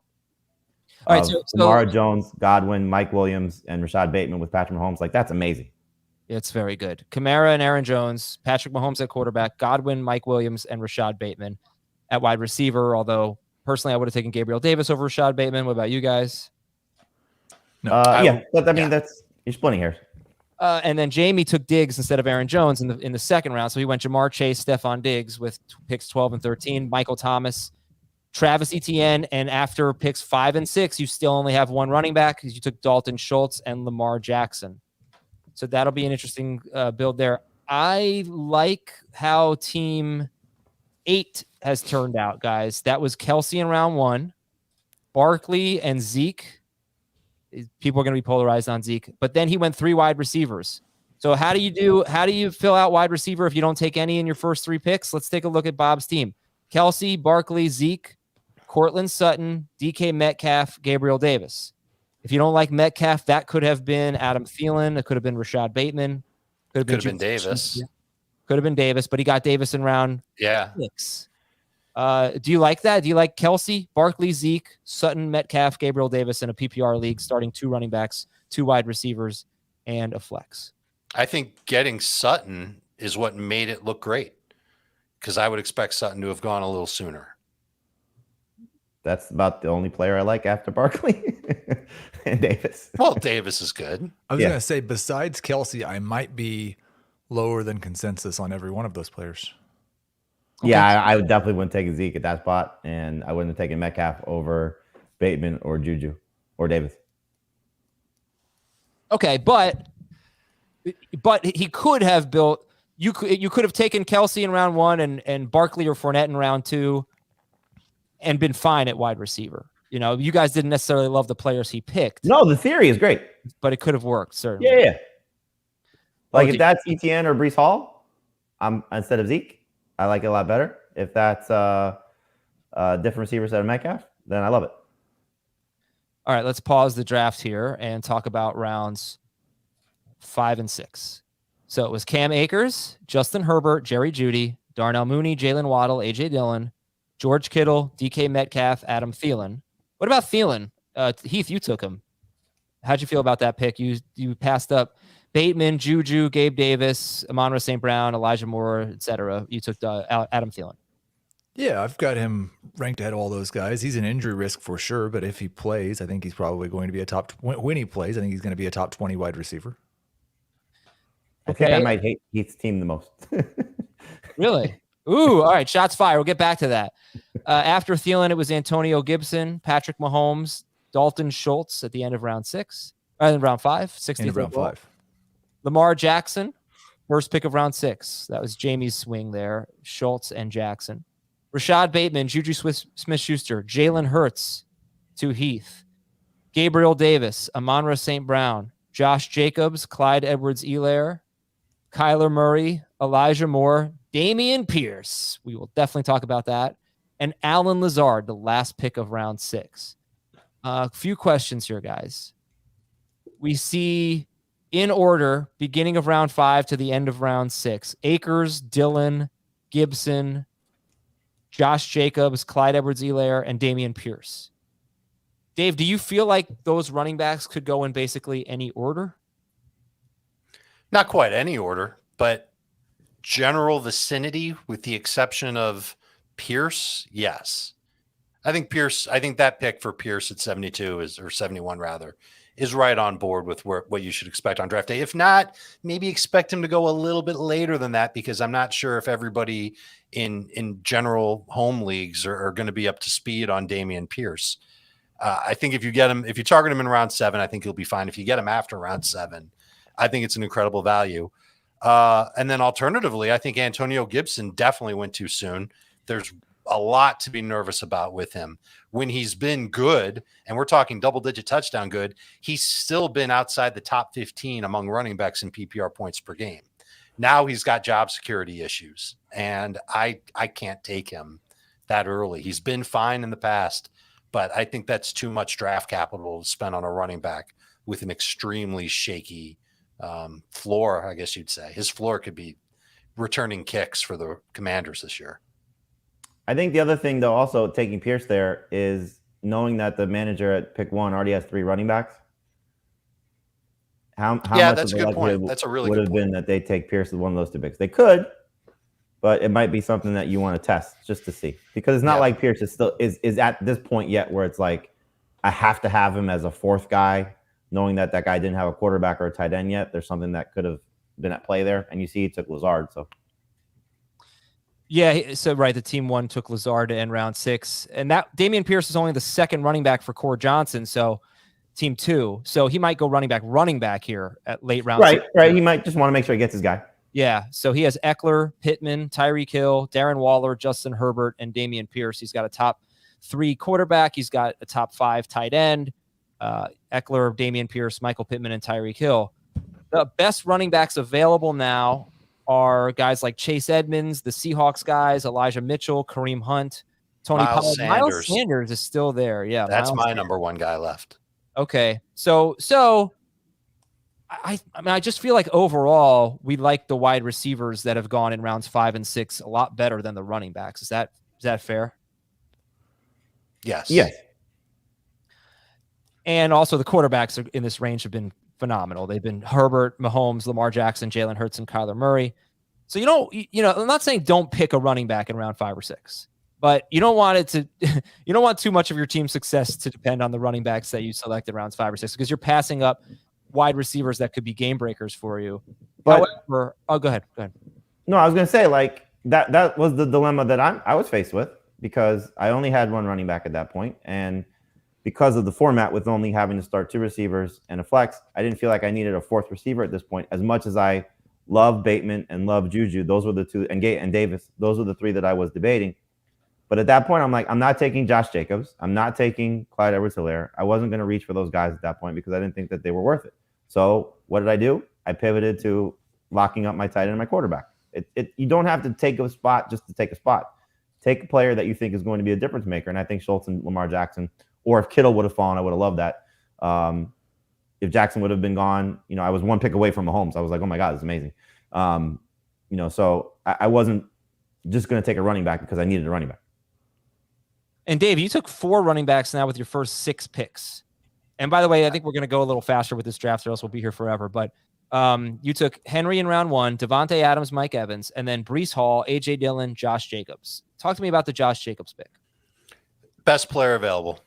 All right, so Jamar Jones, Godwin, Mike Williams, and Rashad Bateman with Patrick Mahomes. That's amazing. It's very good. Kamara and Aaron Jones, Patrick Mahomes at quarterback, Godwin, Mike Williams, and Rashad Bateman at wide receiver, although personally I would have taken Gabriel Davis over Rashad Bateman. What about you guys? No. But I mean, you're splitting hairs. And then Jamie took Diggs instead of Aaron Jones in the second round. So he went Jamar Chase, Stephon Diggs with picks 12 and 13, Michael Thomas, Travis Etienne, and after picks 5 and 6, you still only have one running back because you took Dalton Schultz and Lamar Jackson. So that'll be an interesting build there. I like how team 8 has turned out, guys. That was Kelsey in round 1, Barkley and Zeke. People are going to be polarized on Zeke, but then he went 3 wide receivers. So how do you fill out wide receiver if you don't take any in your first 3 picks? Let's take a look at Bob's team. Kelsey, Barkley, Zeke, Cortland Sutton, DK Metcalf, Gabriel Davis. If you don't like Metcalf, that could have been Adam Thielen. It could have been Rashad Bateman. Could have been Davis. Could have been Davis, but he got Davis in round 6. Do you like that? Do you like Kelsey, Barkley, Zeke, Sutton, Metcalf, Gabriel Davis in a PPR league, starting 2 running backs, 2 wide receivers, and a flex? I think getting Sutton is what made it look great because I would expect Sutton to have gone a little sooner. That's about the only player I like after Barkley and Davis. Well, Davis is good. I was going to say, besides Kelsey, I might be lower than consensus on every one of those players. Okay. Yeah, I definitely wouldn't take Zeke at that spot, and I wouldn't have taken Metcalf over Bateman or Juju or Davis. Okay, but he could have built. You could have taken Kelsey in round 1 and Barkley or Fournette in round 2, and been fine at wide receiver. You guys didn't necessarily love the players he picked. No, the theory is great, but it could have worked certainly. Yeah. If that's Etienne or Breece Hall, instead of Zeke, I like it a lot better. If that's a different receiver instead of Metcalf, then I love it. All right, let's pause the draft here and talk about rounds 5 and 6. So it was Cam Akers, Justin Herbert, Jerry Jeudy, Darnell Mooney, Jalen Waddle, A.J. Dillon, George Kittle, DK Metcalf, Adam Thielen. What about Thielen? Heath, you took him. How'd you feel about that pick? You passed up Bateman, Juju, Gabe Davis, Amon-Ra St. Brown, Elijah Moore, etc. You took Adam Thielen. Yeah, I've got him ranked ahead of all those guys. He's an injury risk for sure, but if he plays, I think he's probably going to be a top. When he plays, I think he's going to be a top 20 wide receiver. I think I might hate Heath's team the most. Really? Ooh, all right. Shots fired. We'll get back to that. After Thielen, it was Antonio Gibson, Patrick Mahomes, Dalton Schultz at the end of round 6. Round 5. 60th round 5. Lamar Jackson, first pick of round 6. That was Jamie's swing there. Schultz and Jackson. Rashad Bateman, Juju Smith-Schuster, Jalen Hurts to Heath. Gabriel Davis, Amon-Ra St. Brown, Josh Jacobs, Clyde Edwards-Helaire, Kyler Murray, Elijah Moore, Dameon Pierce. We will definitely talk about that. And Alan Lazard, the last pick of round 6. A few questions here, guys. We see in order, beginning of round 5 to the end of round 6, Akers, Dillon, Gibson, Josh Jacobs, Clyde Edwards-Helaire, and Dameon Pierce. Dave, do you feel like those running backs could go in basically any order? Not quite any order, but general vicinity with the exception of Pierce, yes. I think that pick for Pierce at 72 or 71 rather, is right on board with what you should expect on draft day. If not, maybe expect him to go a little bit later than that, because I'm not sure if everybody in general home leagues are going to be up to speed on Dameon Pierce. I think if you target him in round 7, I think he'll be fine. If you get him after round 7, I think it's an incredible value. And then alternatively, I think Antonio Gibson definitely went too soon. There's a lot to be nervous about with him. When he's been good, and we're talking double-digit touchdown good, he's still been outside the top 15 among running backs in PPR points per game. Now he's got job security issues, and I can't take him that early. He's been fine in the past, but I think that's too much draft capital to spend on a running back with an extremely shaky floor, I guess you'd say. His floor could be returning kicks for the Commanders this year. I think the other thing, though, also taking Pierce there, is knowing that the manager at pick 1 already has 3 running backs. How much that's a good point. That's a really would good have point. been that they take Pierce as one of those 2 picks. They could, but it might be something that you want to test just to see, because it's not like Pierce is still is at this point yet where it's like I have to have him as a 4th guy, knowing that guy didn't have a quarterback or a tight end yet. There's something that could have been at play there, and you see he took Lazard, so. Yeah, so right, the team 1 took Lazard to end round 6, and that Dameon Pierce is only the 2nd running back for Core Johnson, so team 2, so he might go running back here at late round. Right. He might just want to make sure he gets his guy. Yeah, so he has Eckler, Pittman, Tyreek Hill, Darren Waller, Justin Herbert, and Dameon Pierce. He's got a top 3 quarterback. He's got a top 5 tight end. Eckler, Dameon Pierce, Michael Pittman, and Tyreek Hill. The best running backs available now are guys like Chase Edmonds, the Seahawks guys, Elijah Mitchell, Kareem Hunt, Tony Pollard. Miles Sanders is still there. Yeah, that's my number 1 guy left. Okay, so I mean, I just feel like overall we like the wide receivers that have gone in rounds 5 and 6 a lot better than the running backs. Is that fair? Yes. Yes. And also the quarterbacks in this range have been phenomenal. They've been Herbert, Mahomes, Lamar Jackson, Jalen Hurts, and Kyler Murray. So I'm not saying don't pick a running back in round 5 or 6, but you don't want you don't want too much of your team's success to depend on the running backs that you select in rounds 5 or 6, because you're passing up wide receivers that could be game breakers for you. But, however, go ahead. No, I was going to say, like, that was the dilemma that I was faced with, because I only had 1 running back at that point, and because of the format with only having to start 2 receivers and a flex, I didn't feel like I needed a 4th receiver at this point. As much as I love Bateman and love Juju, those were the 2, and Davis, those were the 3 that I was debating. But at that point, I'm like, I'm not taking Josh Jacobs. I'm not taking Clyde Edwards-Helaire. I wasn't going to reach for those guys at that point because I didn't think that they were worth it. So what did I do? I pivoted to locking up my tight end and my quarterback. You don't have to take a spot just to take a spot. Take a player that you think is going to be a difference maker. And I think Schultz and Lamar Jackson, or if Kittle would have fallen, I would have loved that. If Jackson would have been gone, I was 1 pick away from Mahomes. I was like, oh my God, this is amazing. So I wasn't just going to take a running back because I needed a running back. And Dave, you took 4 running backs now with your first 6 picks. And by the way, I think we're going to go a little faster with this draft, or else we'll be here forever. But You took Henry in round 1, Devontae Adams, Mike Evans, and then Breece Hall, A.J. Dillon, Josh Jacobs. Talk to me about the Josh Jacobs pick. Best player available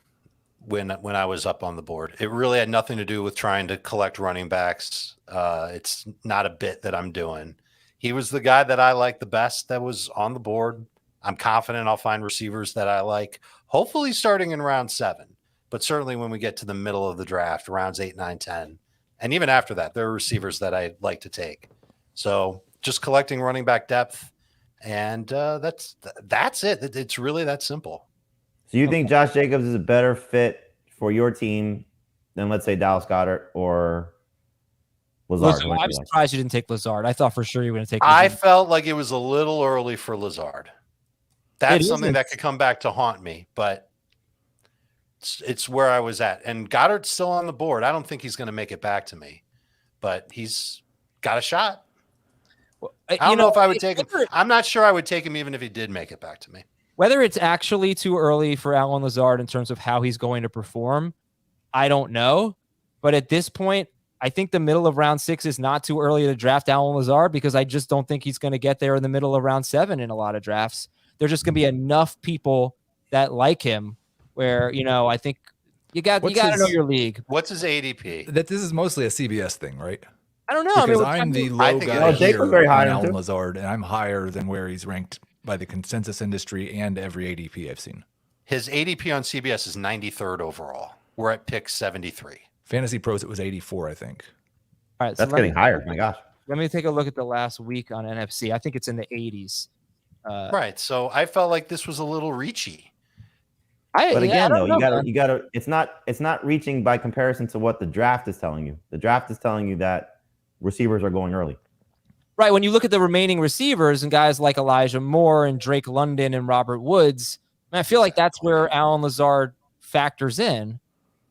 when I was up on the board. It really had nothing to do with trying to collect running backs. It's not a bit that I'm doing. He was the guy that I like the best that was on the board. I'm confident I'll find receivers that I like, hopefully starting in round 7, but certainly when we get to the middle of the draft, rounds 8, 9, 10. And even after that, there are receivers that I like to take. So just collecting running back depth, and that's it. It's really that simple. So you think Josh Jacobs is a better fit for your team than, let's say, Dallas Goedert or Lazard? I'm surprised you didn't take Lazard. I thought for sure you were going to take I Lazard. felt like it was a little early for Lazard. That's something that could come back to haunt me, but it's where I was at. And Goddard's still on the board. I don't think he's going to make it back to me, but he's got a shot. Well, I don't know if I would take him. I'm not sure I would take him even if he did make it back to me. Whether it's actually too early for Allen Lazard in terms of how he's going to perform, I don't know. But at this point, I think the middle of round 6 is not too early to draft Allen Lazard because I just don't think he's going to get there in the middle of round 7 in a lot of drafts. There's just going to be enough people that like him where, I think you got to know your league. What's his ADP? This is mostly a CBS thing, right? I don't know. Because I'm the low guy here on Allen Lazard, and I'm higher than where he's ranked by the consensus industry and every ADP I've seen. His ADP on CBS is 93rd overall. We're at pick 73. Fantasy Pros, it was 84, I think. All right, that's getting higher. My gosh. Let me take a look at the last week on NFC. I think it's in the 80s. Right. So I felt like this was a little reachy. But again, though, you gotta. It's not reaching by comparison to what the draft is telling you. The draft is telling you that receivers are going early. Right. When you look at the remaining receivers and guys like Elijah Moore and Drake London and Robert Woods, I feel like that's where Allen Lazard factors in.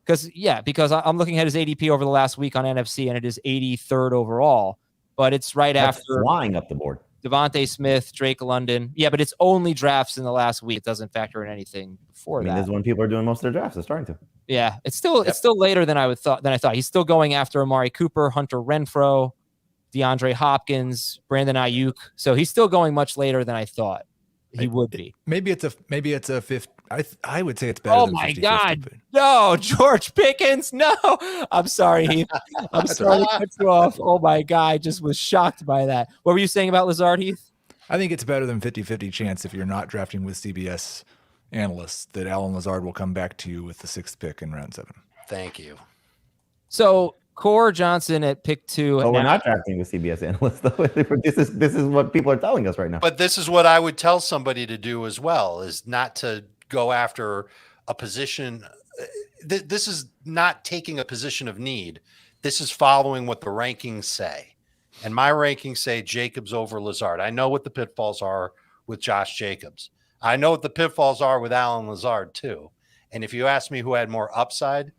Because I'm looking at his ADP over the last week on NFC, and it is 83rd overall. But it's that's after flying up the board. Devontae Smith, Drake London. Yeah, but it's only drafts in the last week. It doesn't factor in anything before that. This is when people are doing most of their drafts. They're starting to. Yeah, it's still later than I thought. He's still going after Amari Cooper, Hunter Renfrow, DeAndre Hopkins, Brandon Ayuk. So he's still going much later than I thought he would be. Maybe it's a fifth. I would say it's better. Oh my God! No, George Pickens. No, I'm sorry, Heath. I'm sorry to cut you off. Oh my God! I just was shocked by that. What were you saying about Lazard, Heath? I think it's better than 50-50 chance if you're not drafting with CBS analysts that Allen Lazard will come back to you with the 6th pick in round 7. Thank you. So Core Johnson at pick 2. Oh, we're not drafting with CBS analysts though. This is what people are telling us right now. But this is what I would tell somebody to do as well: is not to go after a position. This is not taking a position of need. This is following what the rankings say. And my rankings say Jacobs over Lazard. I know what the pitfalls are with Josh Jacobs. I know what the pitfalls are with Allen Lazard too. And if you ask me who had more upside,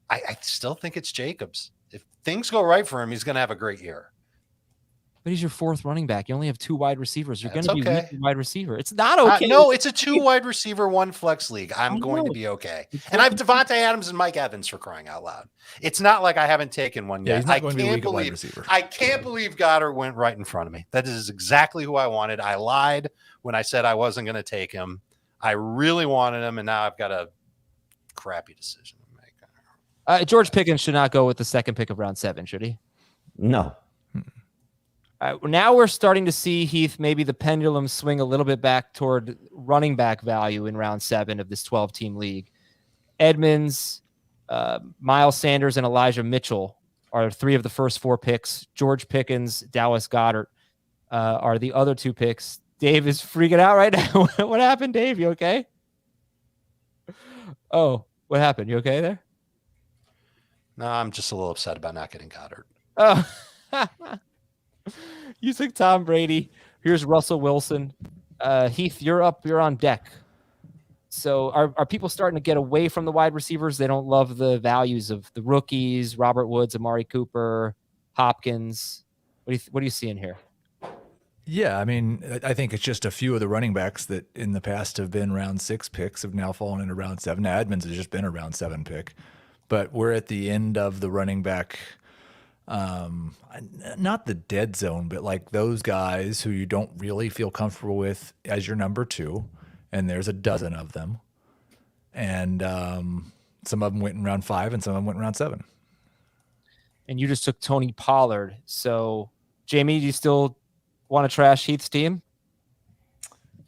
I still think it's Jacobs. If things go right for him, he's going to have a great year. But he's your 4th running back. You only have 2 wide receivers. You're going to be weak wide receiver. It's not okay. No, it's a 2 wide receiver, 1 flex league. I'm going to be okay. And I have Devontae Adams and Mike Evans for crying out loud. It's not like I haven't taken one yet. I can't believe Goddard went right in front of me. That is exactly who I wanted. I lied when I said I wasn't going to take him. I really wanted him, and now I've got a crappy decision to make. George Pickens should not go with the 2nd pick of round 7, should he? No. Now we're starting to see, Heath, maybe the pendulum swing a little bit back toward running back value in round 7 of this 12-team league. Edmonds, Miles Sanders, and Elijah Mitchell are 3 of the first 4 picks. George Pickens, Dallas Goedert are the other 2 picks. Dave is freaking out right now. What happened, Dave? You okay? Oh, what happened? You okay there? No, I'm just a little upset about not getting Goddard. Oh, you took Tom Brady. Here's Russell Wilson. Heath, you're up. You're on deck. So are people starting to get away from the wide receivers? They don't love the values of the rookies, Robert Woods, Amari Cooper, Hopkins. What are you seeing here? Yeah, I mean, I think it's just a few of the running backs that in the past have been round 6 picks have now fallen into round 7. Now, Edmonds has just been a round 7 pick, but we're at the end of the running back Not the dead zone, but like those guys who you don't really feel comfortable with as your number 2, and there's a dozen of them. And some of them went in round 5 and some of them went in round 7. And you just took Tony Pollard. So, Jamie, do you still want to trash Heath's team?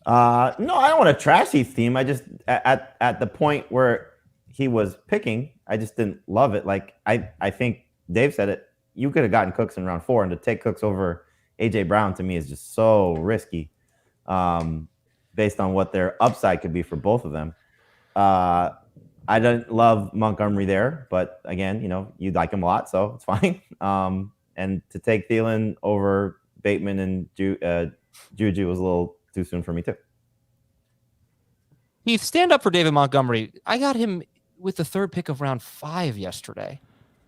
No, I don't want to trash Heath's team. I just at the point where he was picking, I just didn't love it. Like I think Dave said it. You could have gotten Cooks in round 4, and to take Cooks over AJ Brown to me is just so risky, based on what their upside could be for both of them. I didn't love Montgomery there, but again, you like him a lot, so it's fine. And to take Thielen over Bateman and Juju was a little too soon for me too. Heath, stand up for David Montgomery. I got him with the 3rd pick of round 5 yesterday.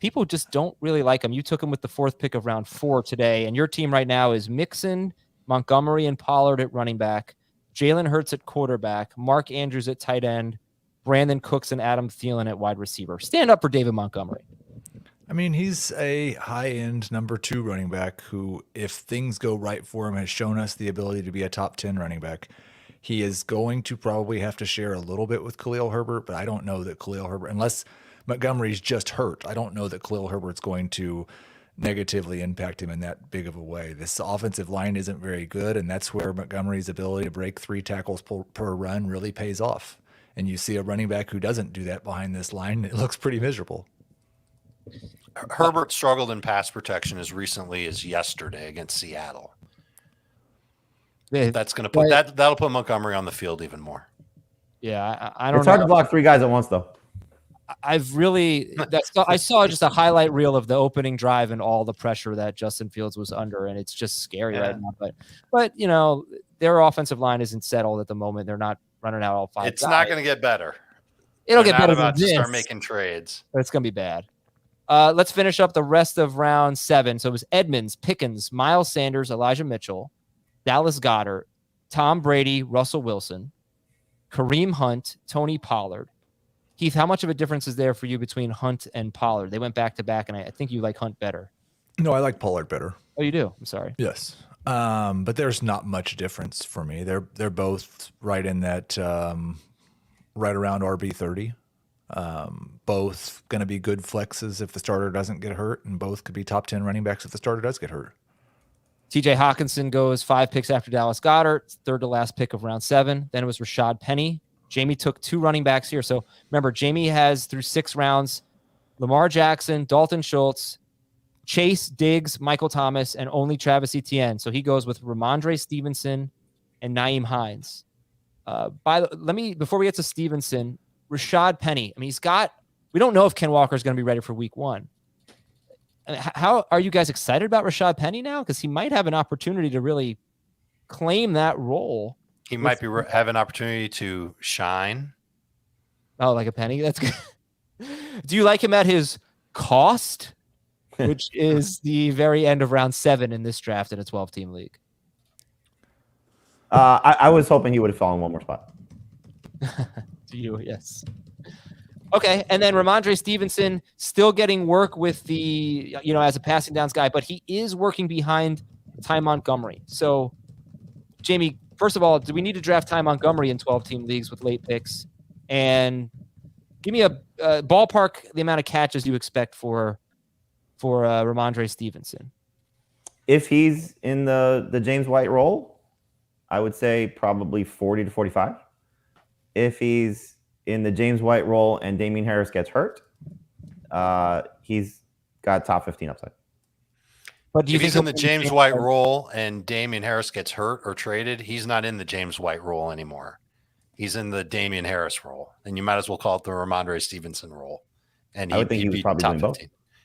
People just don't really like him. You took him with the 4th pick of round 4 today, and your team right now is Mixon, Montgomery, and Pollard at running back, Jalen Hurts at quarterback, Mark Andrews at tight end, Brandon Cooks and Adam Thielen at wide receiver. Stand up for David Montgomery. I mean, he's a high-end number 2 running back who, if things go right for him, has shown us the ability to be a top 10 running back. He is going to probably have to share a little bit with Khalil Herbert, but I don't know that Khalil Herbert, unless Montgomery's just hurt, I don't know that Khalil Herbert's going to negatively impact him in that big of a way. This offensive line isn't very good, and that's where Montgomery's ability to break 3 tackles per run really pays off. And you see a running back who doesn't do that behind this line, it looks pretty miserable. Herbert struggled in pass protection as recently as yesterday against Seattle. That's going to put that'll put Montgomery on the field even more. Yeah, I don't know. It's hard to block 3 guys at once, though. I saw just a highlight reel of the opening drive and all the pressure that Justin Fields was under, and it's just scary right now. But their offensive line isn't settled at the moment. They're not running out all 5 It's guys. not going to get better. It'll get better about than to this. start making trades. But it's going to be bad. Let's finish up the rest of round 7. So it was Edmonds, Pickens, Miles Sanders, Elijah Mitchell, Dallas Goedert, Tom Brady, Russell Wilson, Kareem Hunt, Tony Pollard. Keith, how much of a difference is there for you between Hunt and Pollard? They went back to back, and I think you like Hunt better. No, I like Pollard better. Oh, you do? I'm sorry. Yes. But there's not much difference for me. They're both right in that right around RB30. Both going to be good flexes if the starter doesn't get hurt, and both could be top 10 running backs if the starter does get hurt. TJ Hawkinson goes 5 picks after Dallas Goedert, 3rd to last pick of round 7. Then it was Rashad Penny. Jamie took 2 running backs here. So remember, Jamie has through 6 rounds, Lamar Jackson, Dalton Schultz, Chase, Diggs, Michael Thomas, and only Travis Etienne. So he goes with Ramondre Stevenson and Nyheim Hines. Before we get to Stevenson, Rashad Penny. I mean, we don't know if Ken Walker is going to be ready for week 1. How are you guys excited about Rashad Penny now? Because he might have an opportunity to really claim that role. He might have an opportunity to shine. Oh, like a Penny? That's good. Do you like him at his cost, which is the very end of round 7 in this draft in a 12-team league? I was hoping he would have fallen one more spot. To you, yes. Okay, and then Ramondre Stevenson still getting work with the, as a passing downs guy, but he is working behind Ty Montgomery. So, Jamie, first of all, do we need to draft Ty Montgomery in 12-team leagues with late picks? And give me a ballpark the amount of catches you expect for Ramondre Stevenson. If he's in the James White role, I would say probably 40 to 45. If he's in the James White role and Damian Harris gets hurt, he's got top 15 upside. But if he's in the James White role and Damian Harris gets hurt or traded, he's not in the James White role anymore. He's in the Damian Harris role, and you might as well call it the Ramondre Stevenson role. And I would think he was probably doing both.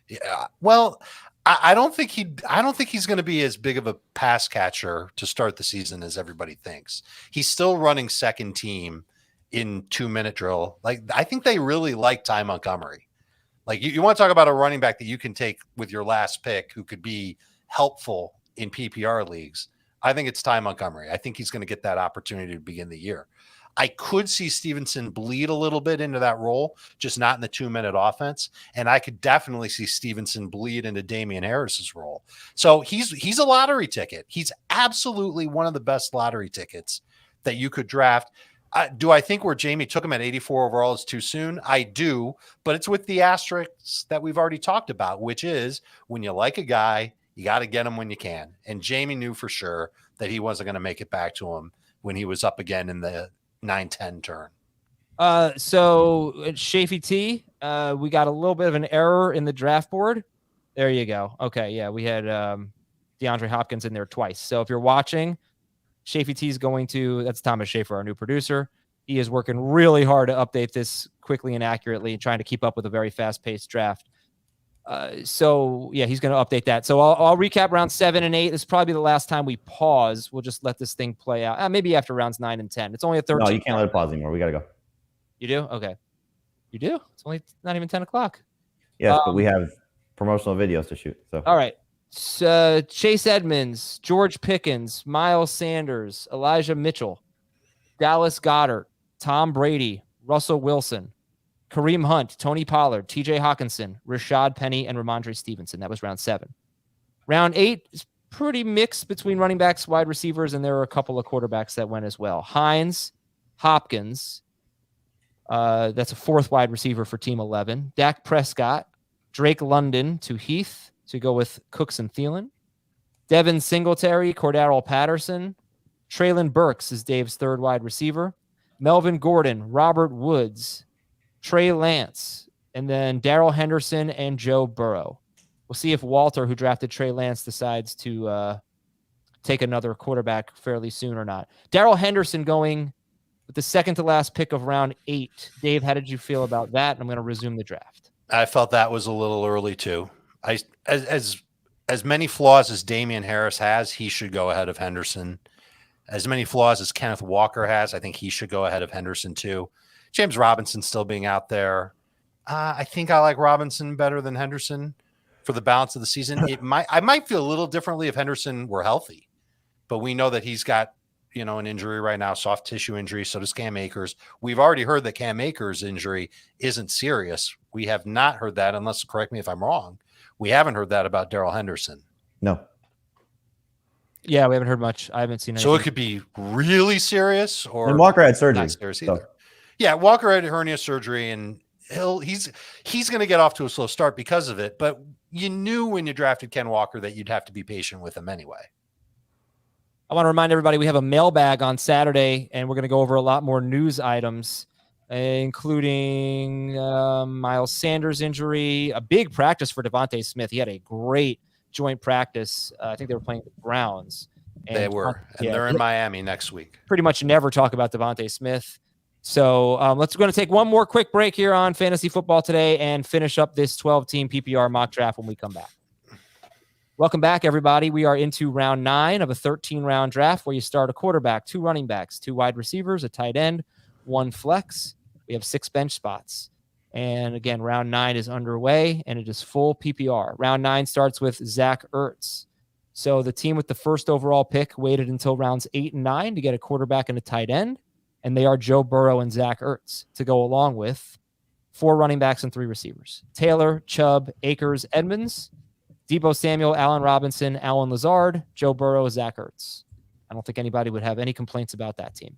Yeah. Well, I don't think he's going to be as big of a pass catcher to start the season as everybody thinks. He's still running second team in 2-minute drill. Like, I think they really like Ty Montgomery. Like, you want to talk about a running back that you can take with your last pick who could be helpful in PPR leagues. I think it's Ty Montgomery. I think he's going to get that opportunity to begin the year. I could see Stevenson bleed a little bit into that role, just not in the 2-minute offense. And I could definitely see Stevenson bleed into Damian Harris's role. So he's a lottery ticket. He's absolutely one of the best lottery tickets that you could draft. Do I think where Jamie took him at 84 overall is too soon? I do, but it's with the asterisks that we've already talked about, which is when you like a guy, you got to get him when you can. And Jamie knew for sure that he wasn't going to make it back to him when he was up again in the 9-10 turn. So Shafee T, we got a little bit of an error in the draft board. There you go. Okay, yeah, we had DeAndre Hopkins in there twice. So if you're watching, Shafee T is going to, that's Thomas Schaefer, our new producer. He is working really hard to update this quickly and accurately and trying to keep up with a very fast-paced draft. So yeah, he's going to update that. So I'll recap round 7 and 8. This is probably the last time we pause. We'll just let this thing play out. Maybe after rounds 9 and 10. It's only a 13. No, you can't let it pause anymore. We got to go. You do? Okay. You do? It's only not even 10 o'clock. Yes, but we have promotional videos to shoot. So all right. So, Chase Edmonds, George Pickens, Miles Sanders, Elijah Mitchell, Dallas Goedert, Tom Brady, Russell Wilson, Kareem Hunt, Tony Pollard, TJ Hawkinson, Rashad Penny, and Ramondre Stevenson. That was round 7. Round 8 is pretty mixed between running backs, wide receivers, and there were a couple of quarterbacks that went as well. Hines, Hopkins, that's a 4th wide receiver for Team 11. Dak Prescott, Drake London to Heath to go with Cooks and Thielen. Devin Singletary, Cordarrelle Patterson. Treylon Burks is Dave's 3rd wide receiver. Melvin Gordon, Robert Woods, Trey Lance, and then Darrell Henderson and Joe Burrow. We'll see if Walter, who drafted Trey Lance, decides to take another quarterback fairly soon or not. Darrell Henderson going with the 2nd to last pick of round 8. Dave, how did you feel about that? I'm going to resume the draft. I felt that was a little early too. As many flaws as Damian Harris has, he should go ahead of Henderson. As many flaws as Kenneth Walker has, I think he should go ahead of Henderson too. James Robinson still being out there. I think I like Robinson better than Henderson for the balance of the season. I might feel a little differently if Henderson were healthy, but we know that he's got, an injury right now, soft tissue injury. So does Cam Akers. We've already heard that Cam Akers' injury isn't serious. We have not heard that, unless, correct me if I'm wrong, we haven't heard that about Darrell Henderson. No. Yeah, we haven't heard much. I haven't seen anything. So it could be really serious, or And Walker had surgery. Not serious either. Yeah, Walker had hernia surgery, and he's going to get off to a slow start because of it. But you knew when you drafted Ken Walker that you'd have to be patient with him anyway. I want to remind everybody we have a mailbag on Saturday, and we're going to go over a lot more news items, including Miles Sanders' injury, a big practice for Devontae Smith. He had a great joint practice. I think they were playing the Browns. They were, and they're in Miami next week. Pretty much never talk about Devontae Smith. So we're going to take one more quick break here on Fantasy Football Today and finish up this 12-team PPR mock draft when we come back. Welcome back, everybody. We are into round 9 of a 13-round draft where you start a quarterback, 2 running backs, 2 wide receivers, a tight end, 1 flex. We have 6 bench spots. And again, round 9 is underway, and it is full PPR. Round 9 starts with Zach Ertz. So the team with the 1st overall pick waited until rounds 8 and 9 to get a quarterback and a tight end, and they are Joe Burrow and Zach Ertz to go along with 4 running backs and 3 receivers. Taylor, Chubb, Akers, Edmonds, Deebo Samuel, Allen Robinson, Allen Lazard, Joe Burrow, Zach Ertz. I don't think anybody would have any complaints about that team.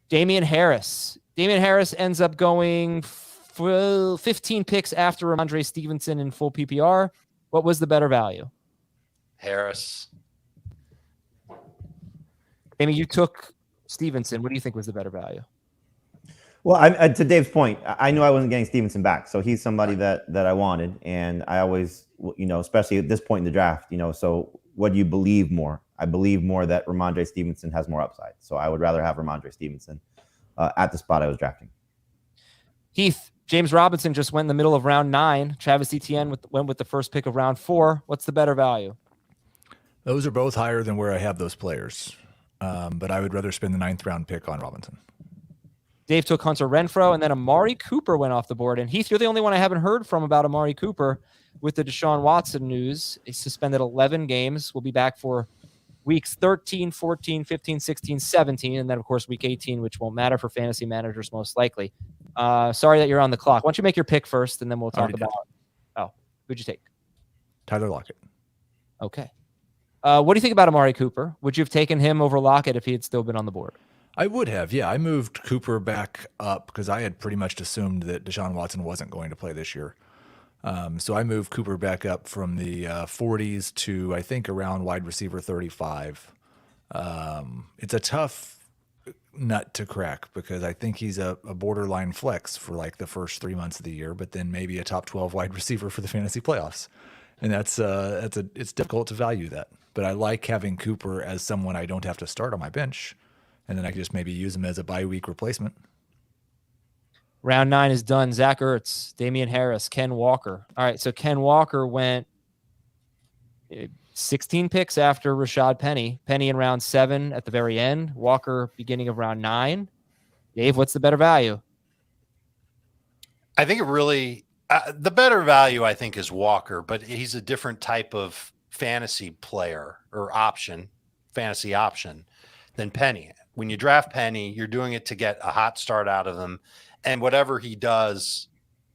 Damian Harris. Damian Harris ends up going 15 picks after Ramondre Stevenson in full PPR. What was the better value? Harris. Amy, you took Stevenson. What do you think was the better value? Well, to Dave's point, I knew I wasn't getting Stevenson back, so he's somebody that I wanted, and I always, especially at this point in the draft, so what do you believe more? I believe more that Ramondre Stevenson has more upside, so I would rather have Ramondre Stevenson at the spot I was drafting. Heath, James Robinson just went in the middle of round 9. Travis Etienne went with the first pick of round 4. What's the better value? Those are both higher than where I have those players, but I would rather spend the 9th round pick on Robinson. Dave took Hunter Renfrow, and then Amari Cooper went off the board. And Heath, you're the only one I haven't heard from about Amari Cooper with the Deshaun Watson news. He's suspended 11 games. We'll be back for weeks 13, 14, 15, 16, 17, and then, of course, week 18, which won't matter for fantasy managers most likely. Sorry that you're on the clock. Why don't you make your pick first, and then we'll talk about who'd you take? Tyler Lockett. Okay. What do you think about Amari Cooper? Would you have taken him over Lockett if he had still been on the board? I would have, yeah. I moved Cooper back up because I had pretty much assumed that Deshaun Watson wasn't going to play this year. So I moved Cooper back up from the 40s to, I think, around wide receiver 35. It's a tough nut to crack because I think he's a borderline flex for like the first 3 months of the year, but then maybe a top 12 wide receiver for the fantasy playoffs. And it's difficult to value that. But I like having Cooper as someone I don't have to start on my bench. And then I can just maybe use him as a bye week replacement. Round 9 is done. Zach Ertz, Damian Harris, Ken Walker. All right, so Ken Walker went 16 picks after Rashad Penny. Penny in round 7 at the very end. Walker beginning of round 9. Dave, what's the better value? I think it really the better value, I think, is Walker, but he's a different type of fantasy player or fantasy option than Penny. When you draft Penny, you're doing it to get a hot start out of him. And whatever he does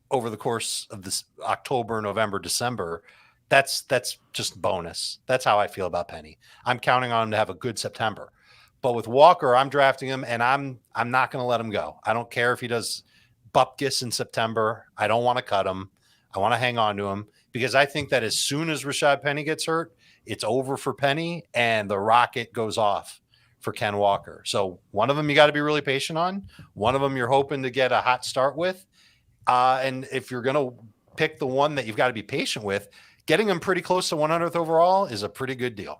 over the course of this October, November, December, that's just bonus. That's how I feel about Penny. I'm counting on him to have a good September. But with Walker, I'm drafting him, and I'm not going to let him go. I don't care if he does bupkis in September. I don't want to cut him. I want to hang on to him because I think that as soon as Rashad Penny gets hurt, it's over for Penny, and the rocket goes off for Ken Walker. So one of them you got to be really patient on. One of them you're hoping to get a hot start with. And if you're going to pick the one that you've got to be patient with, getting them pretty close to 100th overall is a pretty good deal.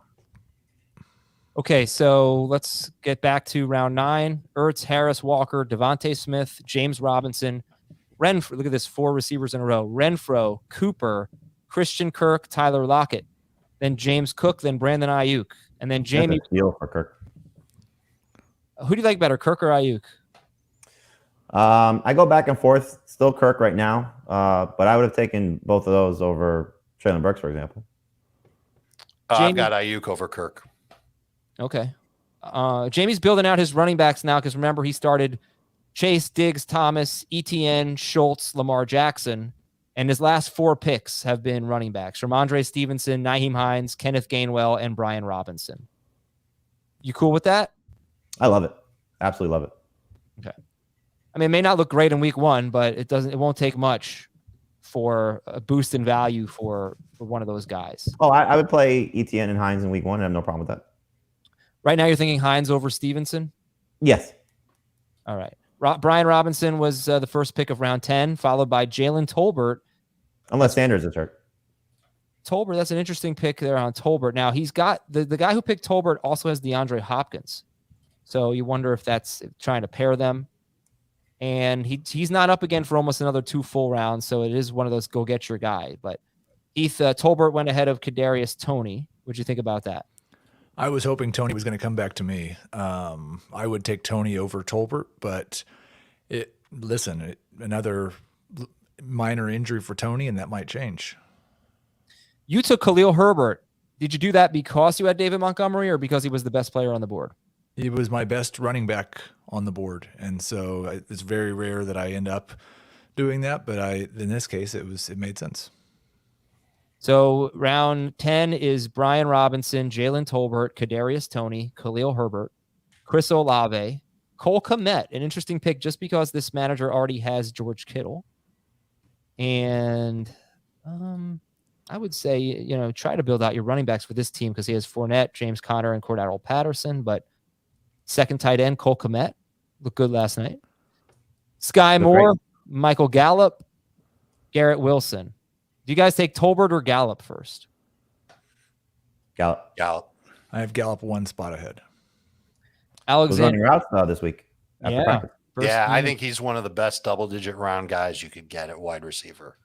Okay, so let's get back to round 9. Ertz, Harris, Walker, Devontae Smith, James Robinson, Renfro. Look at this, 4 receivers in a row. Renfro, Cooper, Christian Kirk, Tyler Lockett, then James Cook, then Brandon Ayuk, and then Jamie. That's a deal for Kirk. Who do you like better, Kirk or Ayuk? I go back and forth. Still Kirk right now, but I would have taken both of those over Traylon Burks, for example. I've got Ayuk over Kirk. Okay. Jamie's building out his running backs now because remember he started Chase, Diggs, Thomas, Etienne, Schultz, Lamar Jackson, and his last 4 picks have been running backs: Ramondre Stevenson, Nyheim Hines, Kenneth Gainwell, and Brian Robinson. You cool with that? I love it. Absolutely love it. Okay. I mean, it may not look great in week 1, but it won't take much for a boost in value for one of those guys. Oh, I would play Etienne and Hines in week 1. I have no problem with that. Right now you're thinking Hines over Stevenson? Yes. All right. Brian Robinson was the first pick of round 10, followed by Jalen Tolbert. Unless Sanders is hurt. Tolbert, that's an interesting pick there on Tolbert. Now, he's got the guy who picked Tolbert also has DeAndre Hopkins. So you wonder if that's trying to pair them. And he's not up again for almost another 2 full rounds, so it is one of those go get your guy. But Heath, Tolbert went ahead of Kadarius Toney. What'd you think about that? I was hoping Toney was going to come back to me. I would take Toney over Tolbert, but another minor injury for Toney, and that might change. You took Khalil Herbert. Did you do that because you had David Montgomery or because he was the best player on the board? He was my best running back on the board, and so it's very rare that I end up doing that. But in this case, it made sense. So round 10 is Brian Robinson, Jalen Tolbert, Kadarius Toney, Khalil Herbert, Chris Olave, Cole Kmet, an interesting pick just because this manager already has George Kittle. And I would say, try to build out your running backs for this team because he has Fournette, James Conner, and Cordero Patterson. But second tight end, Cole Kmet, looked good last night. Sky Moore, Michael Gallup, Garrett Wilson. Do you guys take Tolbert or Gallup first? Gallup. I have Gallup 1 spot ahead. Alexander running routes this week. After practice. I think he's one of the best double-digit round guys you could get at wide receiver.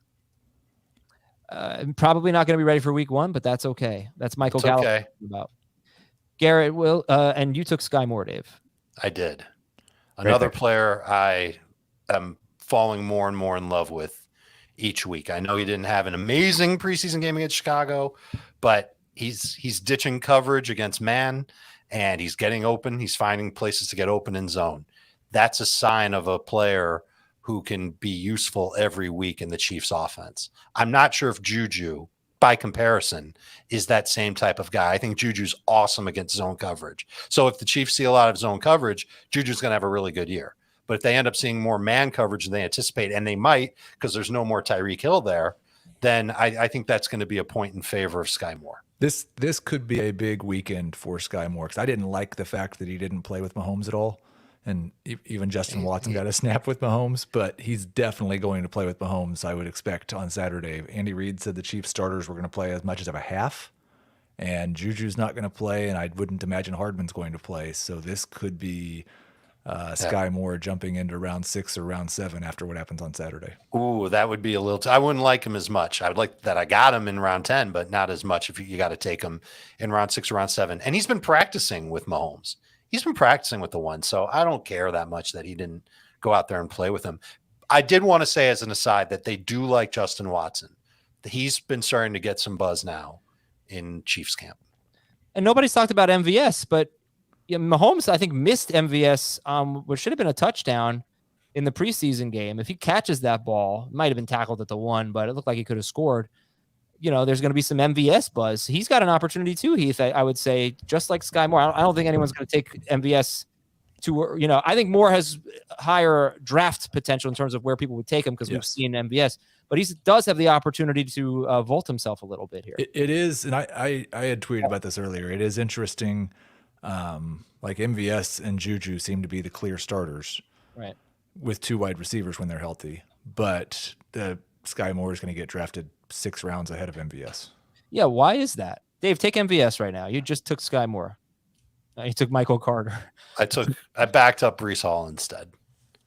Probably not going to be ready for week 1, but that's okay. That's Michael Gallup. Okay. About Garrett will, and you took Sky Moore, Dave. I did. Another player I am falling more and more in love with each week. I know he didn't have an amazing preseason game against Chicago, but He's ditching coverage against man, and he's getting open. He's finding places to get open in zone. That's a sign of a player who can be useful every week in the Chiefs offense. I'm not sure if Juju, by comparison, is that same type of guy. I think Juju's awesome against zone coverage. So if the Chiefs see a lot of zone coverage, Juju's going to have a really good year. But if they end up seeing more man coverage than they anticipate, and they might because there's no more Tyreek Hill there, then I think that's going to be a point in favor of Sky Moore. This could be a big weekend for Sky Moore because I didn't like the fact that he didn't play with Mahomes at all. And even Justin Watson got a snap with Mahomes, but he's definitely going to play with Mahomes, I would expect, on Saturday. Andy Reid said the Chiefs starters were going to play as much as a half, and Juju's not going to play, and I wouldn't imagine Hardman's going to play. So this could be Sky Moore jumping into round 6 or round 7 after what happens on Saturday. Ooh, that would be a little I wouldn't like him as much. I would like that I got him in round 10, but not as much if you got to take him in round 6 or round 7. And he's been practicing with Mahomes. He's been practicing with the one, so I don't care that much that he didn't go out there and play with him. I did want to say as an aside that they do like Justin Watson. He's been starting to get some buzz now in Chiefs camp. And nobody's talked about MVS, but Mahomes, I think, missed MVS, which should have been a touchdown in the preseason game. If he catches that ball, it might have been tackled at the 1, but it looked like he could have scored. There's going to be some MVS buzz. He's got an opportunity too, Heath, I would say, just like Sky Moore. I don't think anyone's going to take MVS to, I think Moore has higher draft potential in terms of where people would take him because we've seen MVS, but he does have the opportunity to vault himself a little bit here. It is, and I had tweeted about this earlier. It is interesting. Like MVS and Juju seem to be the clear starters, right, with 2 wide receivers when they're healthy, but the Sky Moore is going to get drafted 6 rounds ahead of MVS. Yeah, why is that? Dave, take MVS right now. You just took Sky Moore. You took Michael Carter. I backed up Breece Hall instead.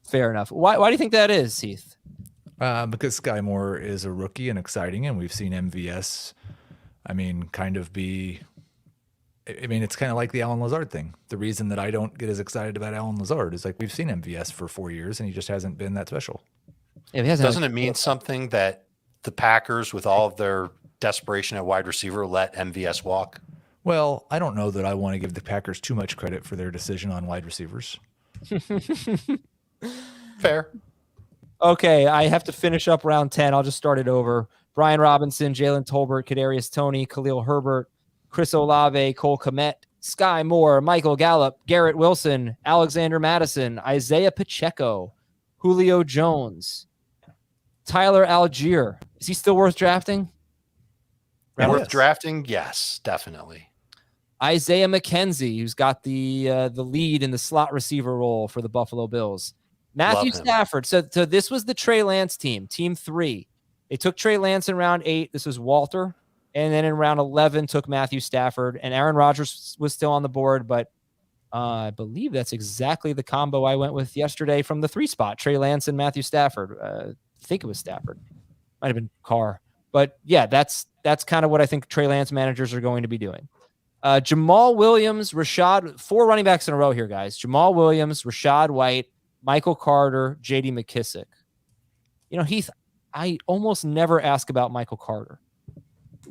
Fair enough. Why do you think that is, Heath? Because Sky Moore is a rookie and exciting, and we've seen MVS, kind of be... it's kind of like the Alan Lazard thing. The reason that I don't get as excited about Alan Lazard is like we've seen MVS for 4 years, and he just hasn't been that special. Yeah, Doesn't it mean something that the Packers, with all of their desperation at wide receiver, let MVS walk? Well, I don't know that I want to give the Packers too much credit for their decision on wide receivers. Fair. Okay, I have to finish up round 10. I'll just start it over. Brian Robinson, Jalen Tolbert, Kadarius Toney, Khalil Herbert, Chris Olave, Cole Kmet, Sky Moore, Michael Gallup, Garrett Wilson, Alexander Madison, Isaiah Pacheco, Julio Jones, Tyler Algier. Is he still worth drafting? Worth drafting? Yes, definitely. Isaiah McKenzie, who's got the lead in the slot receiver role for the Buffalo Bills. Matthew Stafford. So this was the Trey Lance team, team 3. They took Trey Lance in round 8. This was Walter. And then in round 11 took Matthew Stafford. And Aaron Rodgers was still on the board, but I believe that's exactly the combo I went with yesterday from the 3 spot, Trey Lance and Matthew Stafford. I think it was Stafford. Might have been Carr. But yeah, that's kind of what I think Trey Lance managers are going to be doing. Jamal Williams, 4 running backs in a row here, guys. Jamal Williams, Rashad White, Michael Carter, J.D. McKissick. Heath, I almost never ask about Michael Carter.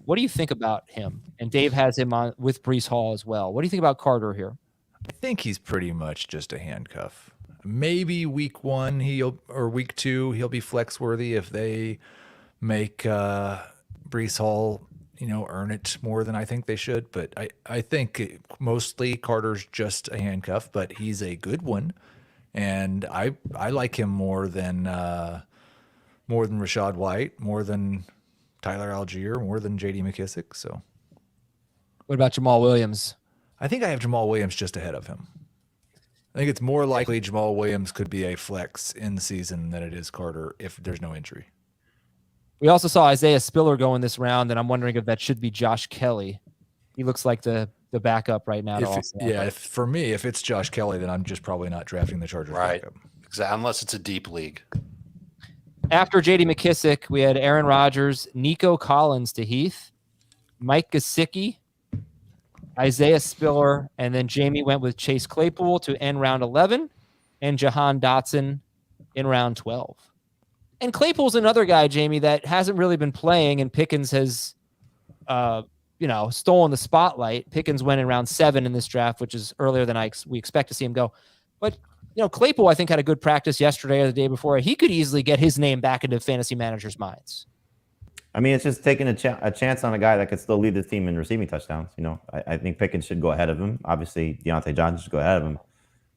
What do you think about him? And Dave has him on with Breece Hall as well. What do you think about Carter here? I think he's pretty much just a handcuff. Maybe week 1 or week 2 he'll be flex worthy if they make Breece Hall, earn it more than I think they should. But I think mostly Carter's just a handcuff, but he's a good one, and I like him more than Rashad White, more than Tyler Algier, more than J.D. McKissick. So, what about Jamal Williams? I think I have Jamal Williams just ahead of him. I think it's more likely Jamal Williams could be a flex in the season than it is Carter if there's no injury. We also saw Isaiah Spiller go in this round, and I'm wondering if that should be Josh Kelly. He looks like the backup right now. For me, if it's Josh Kelly, then I'm just probably not drafting the Chargers backup. Exactly, unless it's a deep league. After J.D. McKissick, we had Aaron Rodgers, Nico Collins to Heath, Mike Gesicki, Isaiah Spiller, and then Jamie went with Chase Claypool to end round 11, and Jahan Dotson in round 12. And Claypool's another guy, Jamie, that hasn't really been playing, and Pickens has stolen the spotlight. Pickens went in round 7 in this draft, which is earlier than we expect to see him go. But, Claypool, I think, had a good practice yesterday or the day before. He could easily get his name back into fantasy managers' minds. I mean, it's just taking a chance on a guy that could still lead the team in receiving touchdowns. I think Pickens should go ahead of him. Obviously, Deontay Johnson should go ahead of him.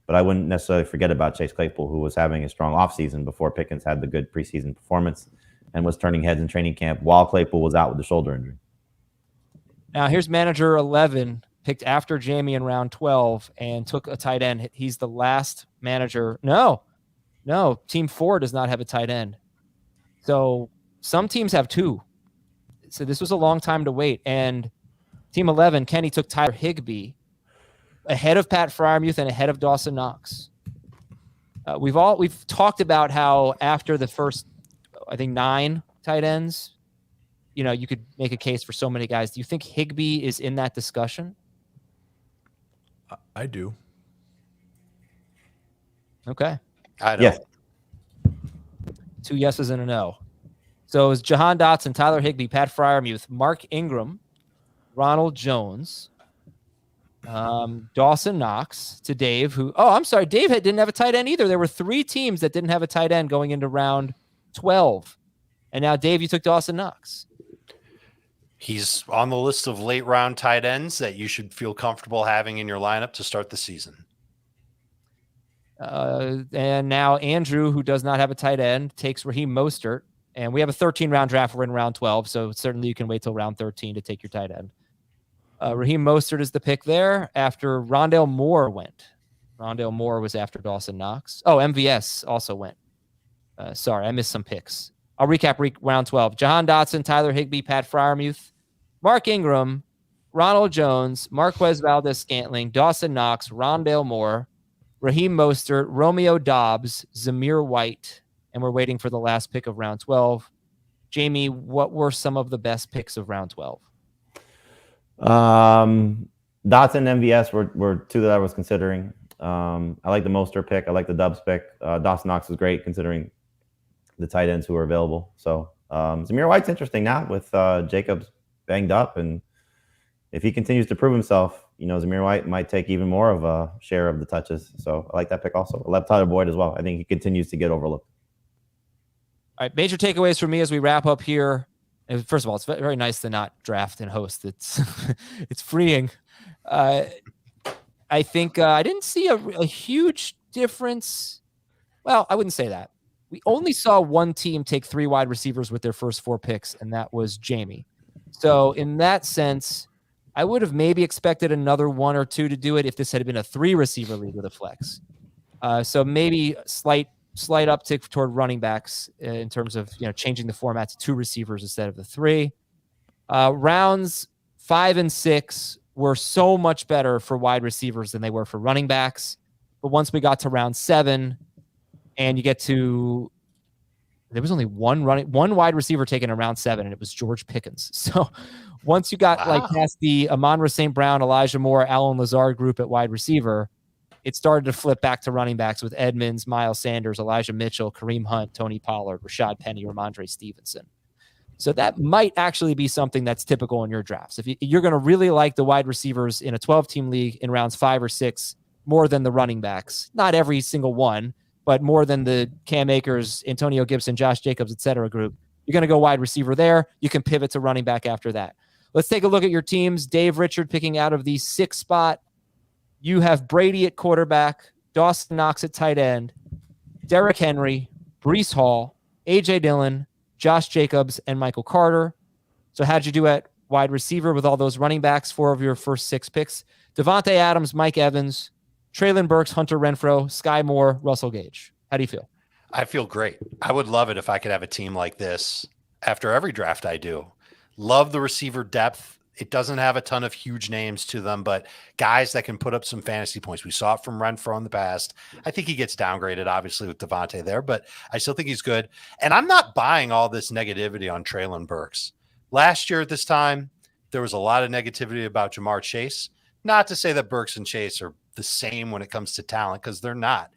But I wouldn't necessarily forget about Chase Claypool, who was having a strong offseason before Pickens had the good preseason performance and was turning heads in training camp while Claypool was out with the shoulder injury. Now, here's manager 11, picked after Jamie in round 12 and took a tight end. He's the last manager. No, team 4 does not have a tight end. So some teams have 2. So this was a long time to wait. And team 11, Kenny took Tyler Higbee ahead of Pat Freiermuth and ahead of Dawson Knox. We've talked about how after the first, I think, 9 tight ends, you could make a case for so many guys. Do you think Higbee is in that discussion? I do. Okay. I don't. Yes. 2 yeses and a no. So it's Jahan Dotson, Tyler Higbee, Pat Freiermuth, Mark Ingram, Ronald Jones, Dawson Knox to Dave, who, I'm sorry, Dave didn't have a tight end either. There were 3 teams that didn't have a tight end going into round 12. And now, Dave, you took Dawson Knox. He's on the list of late round tight ends that you should feel comfortable having in your lineup to start the season. And now Andrew, who does not have a tight end, takes Raheem Mostert. And we have a 13-round draft. We're in round 12, so certainly you can wait till round 13 to take your tight end. Raheem Mostert is the pick there after Rondale Moore went. Rondale Moore was after Dawson Knox. Oh, MVS also went. Sorry, I missed some picks. I'll recap round 12. Jahan Dotson, Tyler Higbee, Pat Freiermuth, Mark Ingram, Ronald Jones, Marquez Valdez-Scantling, Dawson Knox, Rondale Moore, Raheem Mostert, Romeo Doubs, Zamir White, and we're waiting for the last pick of round 12. Jamie, what were some of the best picks of round 12? Dotson and MVS were 2 that I was considering. I like the Mostert pick. I like the Dubs pick. Dawson Knox was great considering the tight ends who are available. So Zamir White's interesting now with Jacobs banged up. And if he continues to prove himself, Zamir White might take even more of a share of the touches. So I like that pick also. I love Tyler Boyd as well. I think he continues to get overlooked. All right, major takeaways for me as we wrap up here. First of all, it's very nice to not draft and host. It's it's freeing. I think I didn't see a huge difference. Well, I wouldn't say that. We only saw one team take 3 wide receivers with their first 4 picks, and that was Jamie. So in that sense, I would have maybe expected another 1 or 2 to do it if this had been a 3 receiver league with a flex. So maybe slight uptick toward running backs in terms of changing the format to 2 receivers instead of the 3. Rounds 5 and 6 were so much better for wide receivers than they were for running backs. But once we got to round 7, and you get to, there was only one wide receiver taken in round 7, and it was George Pickens. So once you got past the Amon-Ra St. Brown, Elijah Moore, Alan Lazard group at wide receiver, it started to flip back to running backs with Edmonds, Miles Sanders, Elijah Mitchell, Kareem Hunt, Tony Pollard, Rashad Penny, Ramondre Stevenson. So that might actually be something that's typical in your drafts. If you're going to really like the wide receivers in a 12-team league in rounds 5 or 6 more than the running backs, not every single one, but more than the Cam Akers, Antonio Gibson, Josh Jacobs, et cetera group, you're going to go wide receiver there. You can pivot to running back after that. Let's take a look at your teams. Dave Richard picking out of the 6th spot. You have Brady at quarterback, Dawson Knox at tight end, Derrick Henry, Breece Hall, A.J. Dillon, Josh Jacobs, and Michael Carter. So how'd you do at wide receiver with all those running backs, 4 of your first 6 picks? Devontae Adams, Mike Evans, Treylon Burks, Hunter Renfrow, Sky Moore, Russell Gage. How do you feel? I feel great. I would love it if I could have a team like this after every draft I do. Love the receiver depth. It doesn't have a ton of huge names to them, but guys that can put up some fantasy points. We saw it from Renfrow in the past. I think he gets downgraded, obviously, with Devontae there, but I still think he's good. And I'm not buying all this negativity on Treylon Burks. Last year at this time, there was a lot of negativity about Jamar Chase. Not to say that Burks and Chase are the same when it comes to talent, because they're not.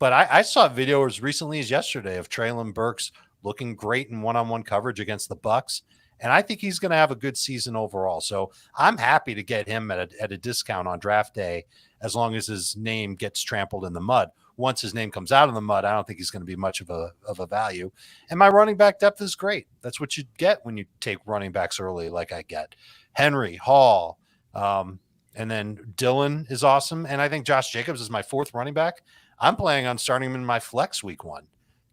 But I saw a video as recently as yesterday of Treylon Burks looking great in one-on-one coverage against the Bucs. And I think he's going to have a good season overall. So I'm happy to get him at a discount on draft day, as long as his name gets trampled in the mud. Once his name comes out of the mud, I don't think he's going to be much of a value. And my running back depth is great. That's what you get when you take running backs early, like I get. Henry, Hall, and then Dillon is awesome. And I think Josh Jacobs is my fourth running back. I'm planning on starting him in my flex week 1.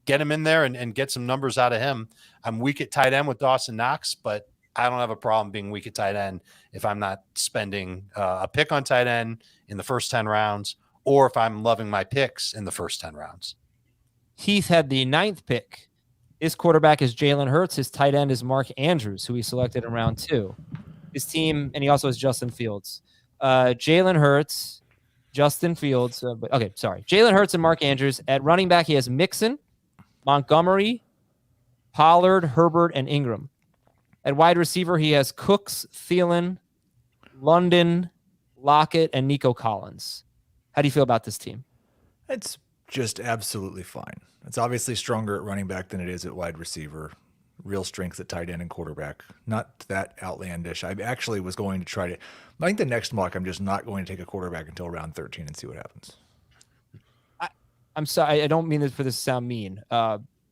Get him in there and get some numbers out of him. I'm weak at tight end with Dawson Knox, but I don't have a problem being weak at tight end if I'm not spending a pick on tight end in the first 10 rounds, or if I'm loving my picks in the first 10 rounds. Heath had the 9th pick. His quarterback is Jalen Hurts. His tight end is Mark Andrews, who he selected in round 2. His team, and he also has Justin Fields. Jalen Hurts, Justin Fields. Jalen Hurts and Mark Andrews. At running back, he has Mixon, Montgomery, Pollard, Herbert, and Ingram. At wide receiver, he has Cooks, Thielen, London, Lockett, and Nico Collins. How do you feel about this team? It's just absolutely fine. It's obviously stronger at running back than it is at wide receiver. Real strength at tight end and quarterback. Not that outlandish. I actually was going to try to. I think the next mock, I'm just not going to take a quarterback until round 13 and see what happens. I'm sorry. I don't mean this for this to sound mean.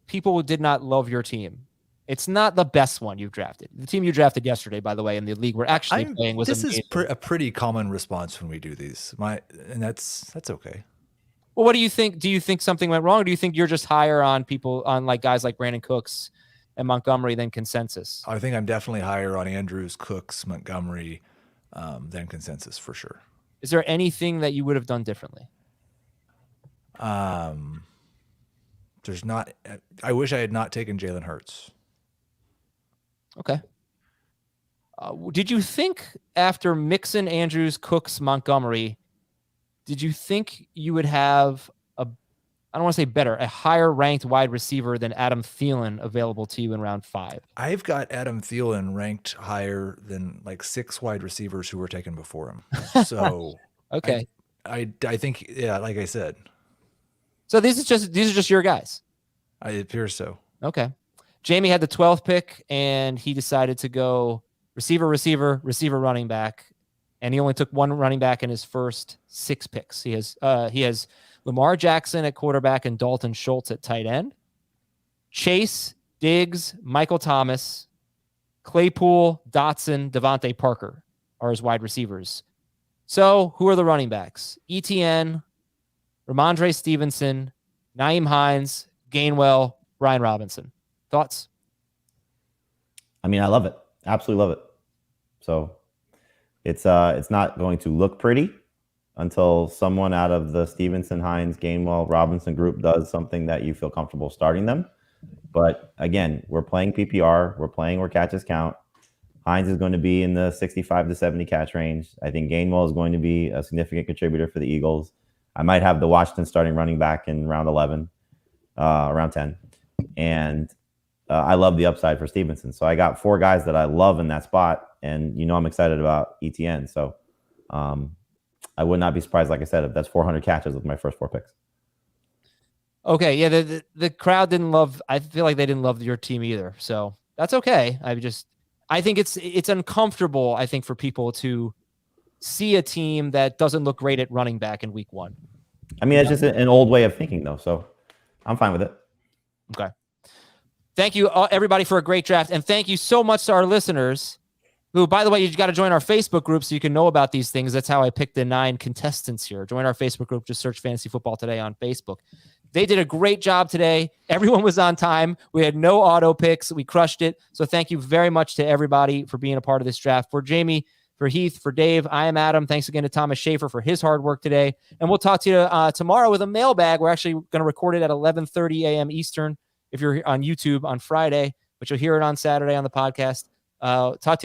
People did not love your team. It's not the best one you've drafted. The team you drafted yesterday, by the way, in the league we're actually playing was this amazing. is a pretty common response when we do these. And that's okay. Well, what do you think? Do you think something went wrong, or do you think you're just higher on people, on like guys like Brandon Cooks and Montgomery than consensus? I think I'm definitely higher on Andrews, Cooks, Montgomery than consensus for sure. Is there anything that you would have done differently? There's not. I wish I had not taken Jalen Hurts. Okay. Did you think after Mixon, Andrews, Cooks, Montgomery, did you think you would have I don't want to say better, a higher ranked wide receiver than Adam Thielen available to you in round 5? I've got Adam Thielen ranked higher than like 6 wide receivers who were taken before him. So okay. I think, yeah, like I said. So these are just your guys. It appears so. Okay. Jamie had the 12th pick, and he decided to go receiver, running back, and he only took one running back in his first 6 picks. He has Lamar Jackson at quarterback and Dalton Schultz at tight end. Chase, Diggs, Michael Thomas, Claypool, Dotson, Devontae Parker are his wide receivers. So who are the running backs? ETN, Ramondre Stevenson, Nyheim Hines, Gainwell, Brian Robinson. Thoughts? I mean, I love it. Absolutely love it. So it's not going to look pretty until someone out of the Stevenson, Hines, Gainwell, Robinson group does something that you feel comfortable starting them. But again, we're playing PPR. We're playing where catches count. Hines is going to be in the 65 to 70 catch range. I think Gainwell is going to be a significant contributor for the Eagles. I might have the Washington starting running back in round 11, round 10. And I love the upside for Stevenson. So I got 4 guys that I love in that spot. And, I'm excited about ETN. So I would not be surprised, like I said, if that's 400 catches with my first 4 picks. Okay. Yeah. The crowd didn't love, I feel like they didn't love your team either. So that's okay. I think it's uncomfortable, I think, for people to see a team that doesn't look great at running back in week 1. I mean, it's just an old way of thinking, though. So I'm fine with it. Okay. Thank you, everybody, for a great draft. And thank you so much to our listeners who, by the way, you got to join our Facebook group so you can know about these things. That's how I picked the 9 contestants here. Join our Facebook group. Just search Fantasy Football Today on Facebook. They did a great job today. Everyone was on time. We had no auto picks. We crushed it. So thank you very much to everybody for being a part of this draft. For Jamie, for Heath, for Dave, I am Adam. Thanks again to Thomas Schaefer for his hard work today. And we'll talk to you tomorrow with a mailbag. We're actually going to record it at 11:30 a.m. Eastern if you're on YouTube on Friday, but you'll hear it on Saturday on the podcast. Talk to you.